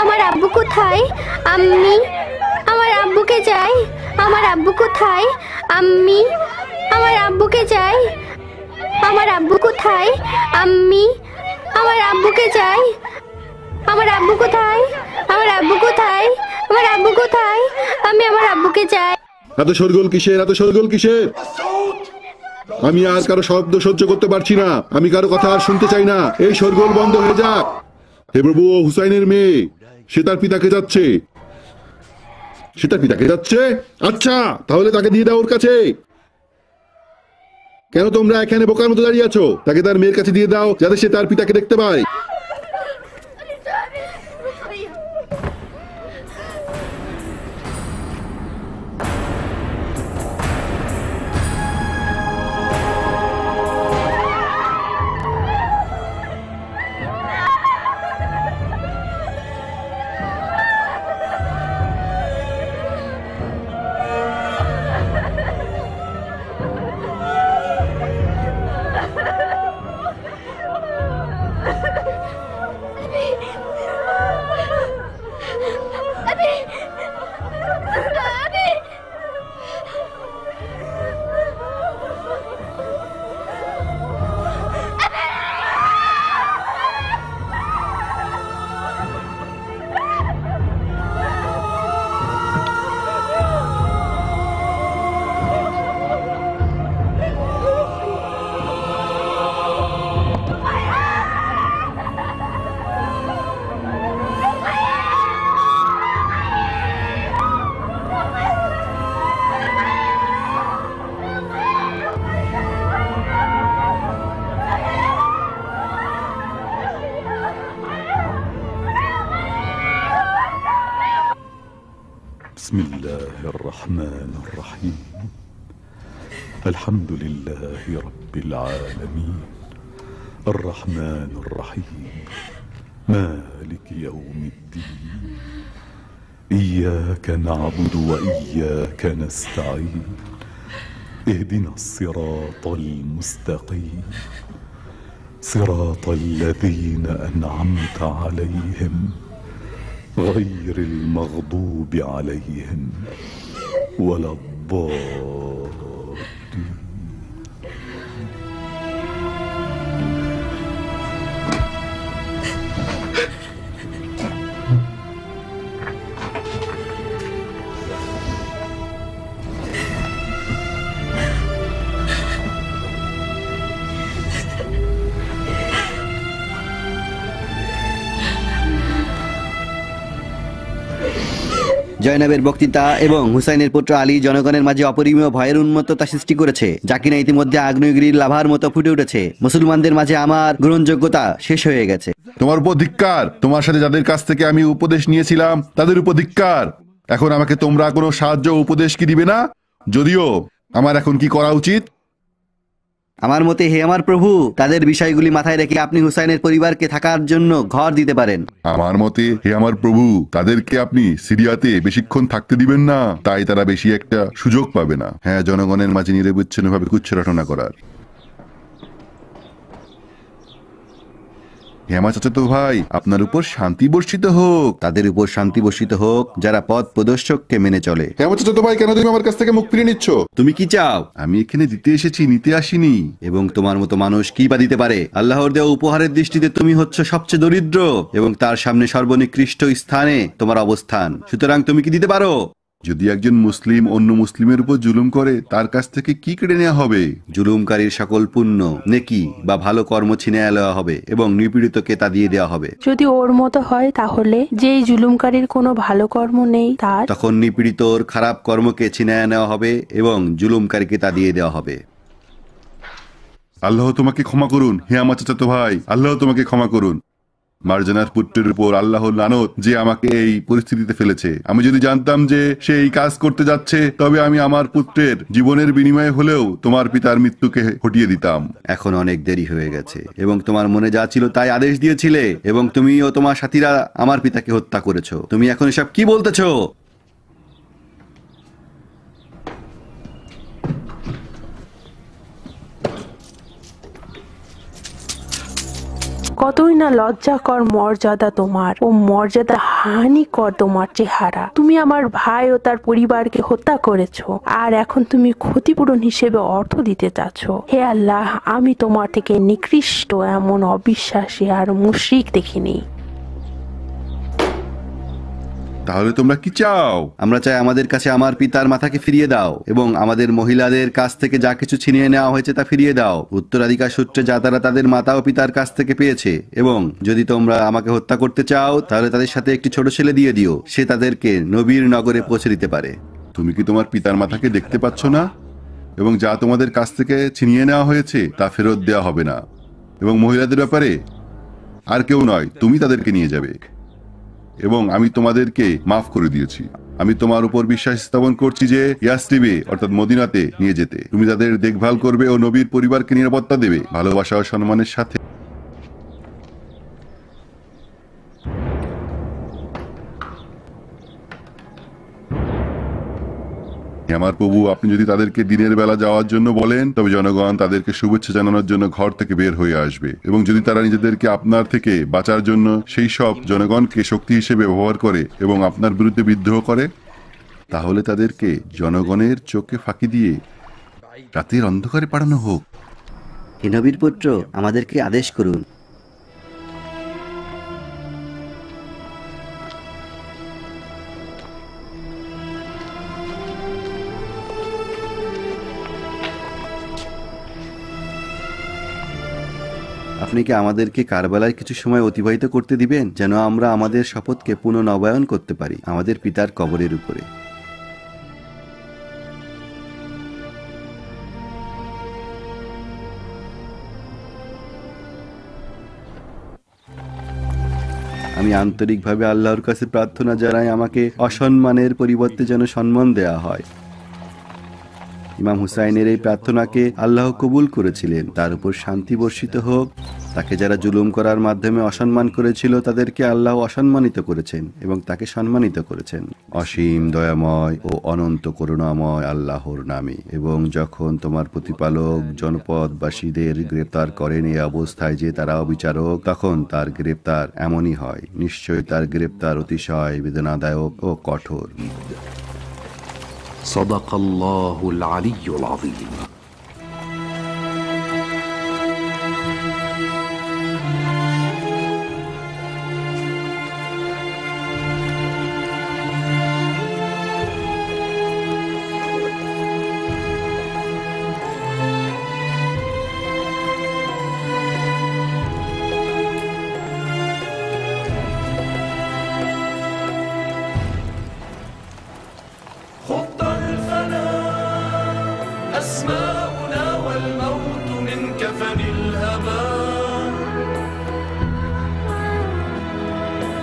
আমার আব্বু কোথায়? আম্মি, আমার আব্বুকে চাই। আমার আব্বু কোথায়? আম্মি, আমার আব্বুকে চাই। আমার আব্বু কোথায়? আম্মি, আমার আব্বুকে চাই। আমার আব্বু কোথায়? আমার আব্বু কোথায়? আমার আব্বু কোথায়? আমি আমার আব্বুকে চাই। এত শোরগোল কিসের? এত শোরগোল কিসের? আমি আর কারো শব্দ সহ্য করতে পারছি না। আমি কারো কথা আর শুনতে চাই না। এই শোরগোল বন্ধ হয়ে যাক। হে প্রভু, হুসাইনের মেয়ে, সে তার পিতাকে যাচ্ছে। সে তার পিতাকে যাচ্ছে? আচ্ছা, তাহলে তাকে দিয়ে দাও ওর কাছে। কেন তোমরা এখানে বোকার মতো দাঁড়িয়ে আছো? তাকে তার মেয়ের কাছে দিয়ে দাও, যাতে সে তার পিতাকে দেখতে পায়। بسم الله الرحمن الرحيم الحمد لله رب العالمين الرحمن الرحيم مالك يوم الدين إياك نعبد وإياك نستعين اهدنا الصراط المستقيم صراط الذين أنعمت عليهم غير المغضوب عليهم ولا الضالين. জয়নবের বক্তৃতা এবং হুসাইনের পুত্র আলী জনগণের মাঝে অপরিমেয় ভয়ের উন্মত্ততা সৃষ্টি করেছে, যা কিনা ইতিমধ্যে আগ্নেয়গিরির লাভার মতো ফুটে উঠেছে। মুসলমানদের মাঝে আমার গ্রহণযোগ্যতা শেষ হয়ে গেছে। তোমার উপর ধিক্কার। তোমার সাথে যাদের কাছ থেকে আমি উপদেশ নিয়েছিলাম তাদের উপর ধিক্কার। এখন আমাকে তোমরা কোনো সাহায্য উপদেশ কি দিবে না? যদিও আমার এখন কি করা উচিত? আমার মতে হে আমার প্রভু, তাদের বিষয়গুলি মাথায় রেখে আপনি হুসাইনের পরিবারকে থাকার জন্য ঘর দিতে পারেন। আমার মতে হে আমার প্রভু, তাদেরকে আপনি সিরিয়াতে বেশিক্ষণ থাকতে দিবেন না, তাই তারা বেশি একটা সুযোগ পাবে না। হ্যাঁ, জনগণের মাঝে নিরবচ্ছিন্নভাবে কুচ্ছরটনা করার। হেমা চাচাতো ভাই, আপনার উপর শান্তি বর্ষিত হোক। তাদের উপর শান্তি বর্ষিত হোক যারা পথ প্রদর্শককে মেনে চলে। হেমা চাচাতো ভাই, কেন তুমি আমার কাছ থেকে মুখ ফিরিয়ে নিচ্ছ? তুমি কি চাও? আমি এখানে দিতে এসেছি, নিতে আসিনি। এবং তোমার মতো মানুষ কি বা দিতে পারে? আল্লাহর দেওয়া উপহারের দৃষ্টিতে তুমি হচ্ছ সবচেয়ে দরিদ্র এবং তার সামনে সর্বনিকৃষ্ট স্থানে তোমার অবস্থান। সুতরাং তুমি কি দিতে পারো? যদি একজন মুসলিম অন্য মুসলিমের উপর জুলুম করে, তার কাছ থেকে কি কেড়ে নেওয়া হবে? জুলুমকারীর সকল পুণ্য, নেকি বা ভালো কর্ম ছিনিয়ে নেওয়া হবে এবং নিপীড়িতকে তা দিয়ে দেওয়া হবে। যদি ওর মতো হয় তাহলে যেই জুলুমকারীর কোনো ভালো কর্ম নেই তার, তখন নিপীড়িতর খারাপ কর্মকে ছিনিয়ে নেওয়া হবে এবং জুলুমকারীকে তা দিয়ে দেওয়া হবে। আল্লাহ তোমাকে ক্ষমা করুন হে আমার চাচাতো ভাই, আল্লাহ তোমাকে ক্ষমা করুন। মার্জানার পুত্রের উপর আল্লাহর লানত যে আমাকে এই পরিস্থিতিতে ফেলেছে। আমি যদি জানতাম যে সে এই কাজ করতে যাচ্ছে, তবে আমি আমার পুত্রের জীবনের বিনিময়ে হলেও তোমার পিতার মৃত্যুকে হটিয়ে দিতাম। এখন অনেক দেরি হয়ে গেছে এবং তোমার মনে যা ছিল তাই আদেশ দিয়েছিলে এবং তুমি ও তোমার সাথীরা আমার পিতাকে হত্যা করেছো। তুমি এখন এসব কি বলতেছো? কতই না লজ্জাকর মর্যাদা তোমার, ও মর্যাদা হানিকর তোমার চেহারা। তুমি আমার ভাই ও তার পরিবারকে হত্যা করেছো, আর এখন তুমি ক্ষতিপূরণ হিসেবে অর্থ দিতে চাচ্ছ। হে আল্লাহ, আমি তোমার থেকে নিকৃষ্ট এমন অবিশ্বাসী আর মুশরিক দেখিনি। তাহলে তোমরা কি চাও? আমরা চাই আমাদের কাছে আমার পিতার মাথাকে ফিরিয়ে দাও এবং আমাদের মহিলাদের কাছ থেকে যা কিছু ছিনিয়ে নেওয়া হয়েছে তা ফিরিয়ে দাও, উত্তরাধিকার সূত্রে যা তারা তাদের মাতা ও পিতার কাছ থেকে পেয়েছে। এবং যদি তোমরা আমাকে হত্যা করতে চাও, তাহলে তাদের সাথে একটি ছোট ছেলে দিয়ে দিও, সে তাদেরকে নবীর নগরে পৌঁছে দিতে পারে। তুমি কি তোমার পিতার মাথাকে দেখতে পাচ্ছ না? এবং যা তোমাদের কাছ থেকে ছিনিয়ে নেওয়া হয়েছে তা ফেরত দেওয়া হবে না। এবং মহিলাদের ব্যাপারে আর কেউ নয়, তুমি তাদেরকে নিয়ে যাবে এবং আমি তোমাদেরকে মাফ করে দিয়েছি। আমি তোমার উপর বিশ্বাস স্থাপন করছি যে ইয়াসরিবে অর্থাৎ মদিনাতে নিয়ে যেতে তুমি তাদের দেখভাল করবে ও নবীর পরিবারকে নিরাপত্তা দেবে ভালোবাসা ও সম্মানের সাথে। আমার প্রভু, আপনি যদি তাদেরকে দিনের বেলা যাওয়ার জন্য বলেন, তবে জনগণ তাদেরকে শুভেচ্ছা জানানোর জন্য ঘর থেকে বের হয়ে আসবে। এবং যদি তারা নিজেদেরকে আপনার থেকে বাঁচার জন্য সেই সব জনগণকে শক্তি হিসেবে ব্যবহার করে এবং আপনার বিরুদ্ধে বিদ্রোহ করে, তাহলে তাদেরকে জনগণের চোখে ফাঁকি দিয়ে রাতের অন্ধকারে পাঠানো হোক। হে নবীর পুত্র, আমাদেরকে আদেশ করুন। আপনি কি আমাদেরকে কারবালায় কিছু সময় অতিবাহিত করতে দিবেন, যেন আমরা আমাদের শপথকে পুনর্নবায়ন করতে পারি আমাদের পিতার কবরের উপরে? আমি আন্তরিকভাবে আল্লাহর কাছে প্রার্থনা জানাই আমাকে অসম্মানের পরিবর্তে যেন সম্মান দেয়া হয়। ইমাম হুসাইনের এই প্রার্থনাকে আল্লাহ কবুল করেছিলেন। তার উপর শান্তি বর্ষিত হোক। তাকে যারা জুলুম করার মাধ্যমে অসম্মান করেছিল তাদেরকে আল্লাহ অসম্মানিত করেছেন এবং তাকে সম্মানিত করেছেন। অসীম দয়াময় ও অনন্ত করুণাময় আল্লাহর নামে। এবং যখন তোমার প্রতিপালক জনপদবাসীদের গ্রেপ্তার করেন এই অবস্থায় যে তারা অবিচারক, তখন তার গ্রেপ্তার এমনই হয়। নিশ্চয়ই তার গ্রেপ্তার অতিশয় বেদনাদায়ক ও কঠোর। صدق الله العلي العظيم. أسماؤنا والموت من كفن الهباء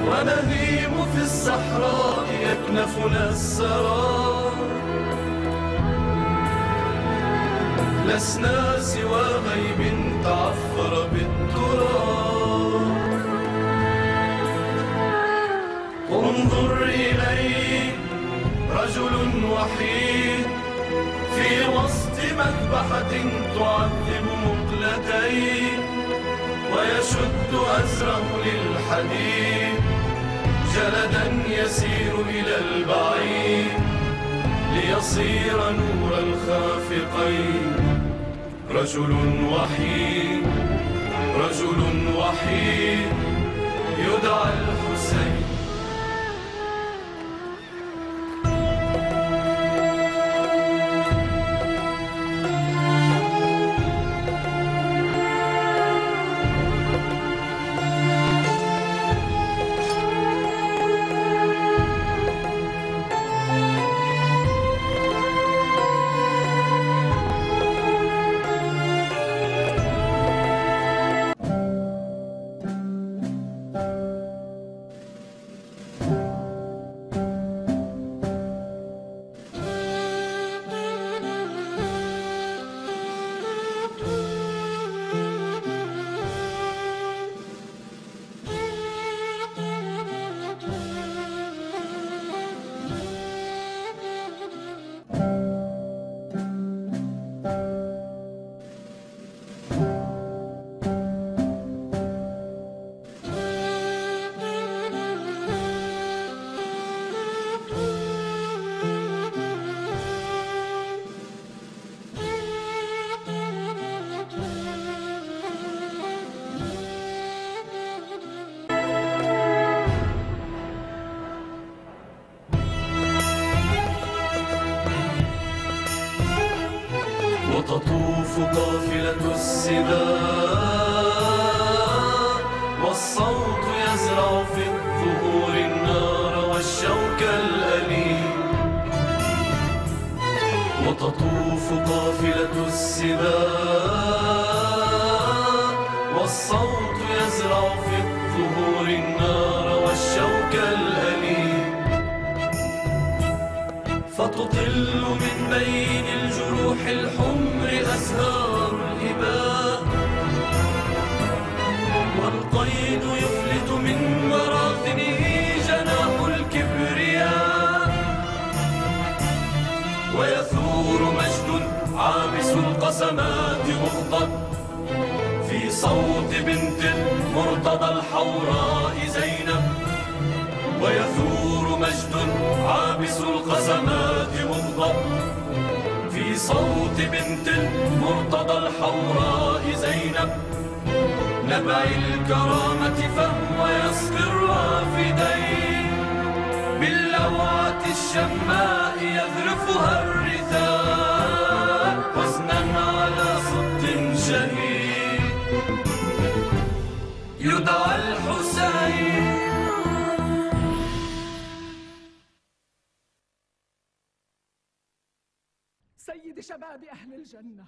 ونهيم في الصحراء يكنفنا السرى لسنا سوى غيب تعفر بالتراب انظر إليه رجل وحيد في وسط مذبحة تعذب مقلتين ويشد أزره للحديد جلدا يسير إلى البعيد ليصير نور الخافقين رجل وحيد رجل وحيد يدعى الحسين. وتطوف قافلة السباع والصوت يزرع في الظهور النار والشوك الأليم وتطوف قافلة السباع والصوت يزرع في الظهور النار والشوك الأليم فتطل من بين الجروح الحمر أزهار الإباء والقيد يفلت من براثنه جناح الكبرياء ويثور مجد عابس القسمات مغضب في صوت بنت المرتضى الحوراء زينب ويثور مجد عابس القسمات مغضب في صوت بنت المرتضى الحوراء زينب نبع الكرامة فهو يسقي الرافدين باللوعة الشماء يذرفها الرثاء حزنا على صد شهيد يدعى الحسين. سيد شباب أهل الجنة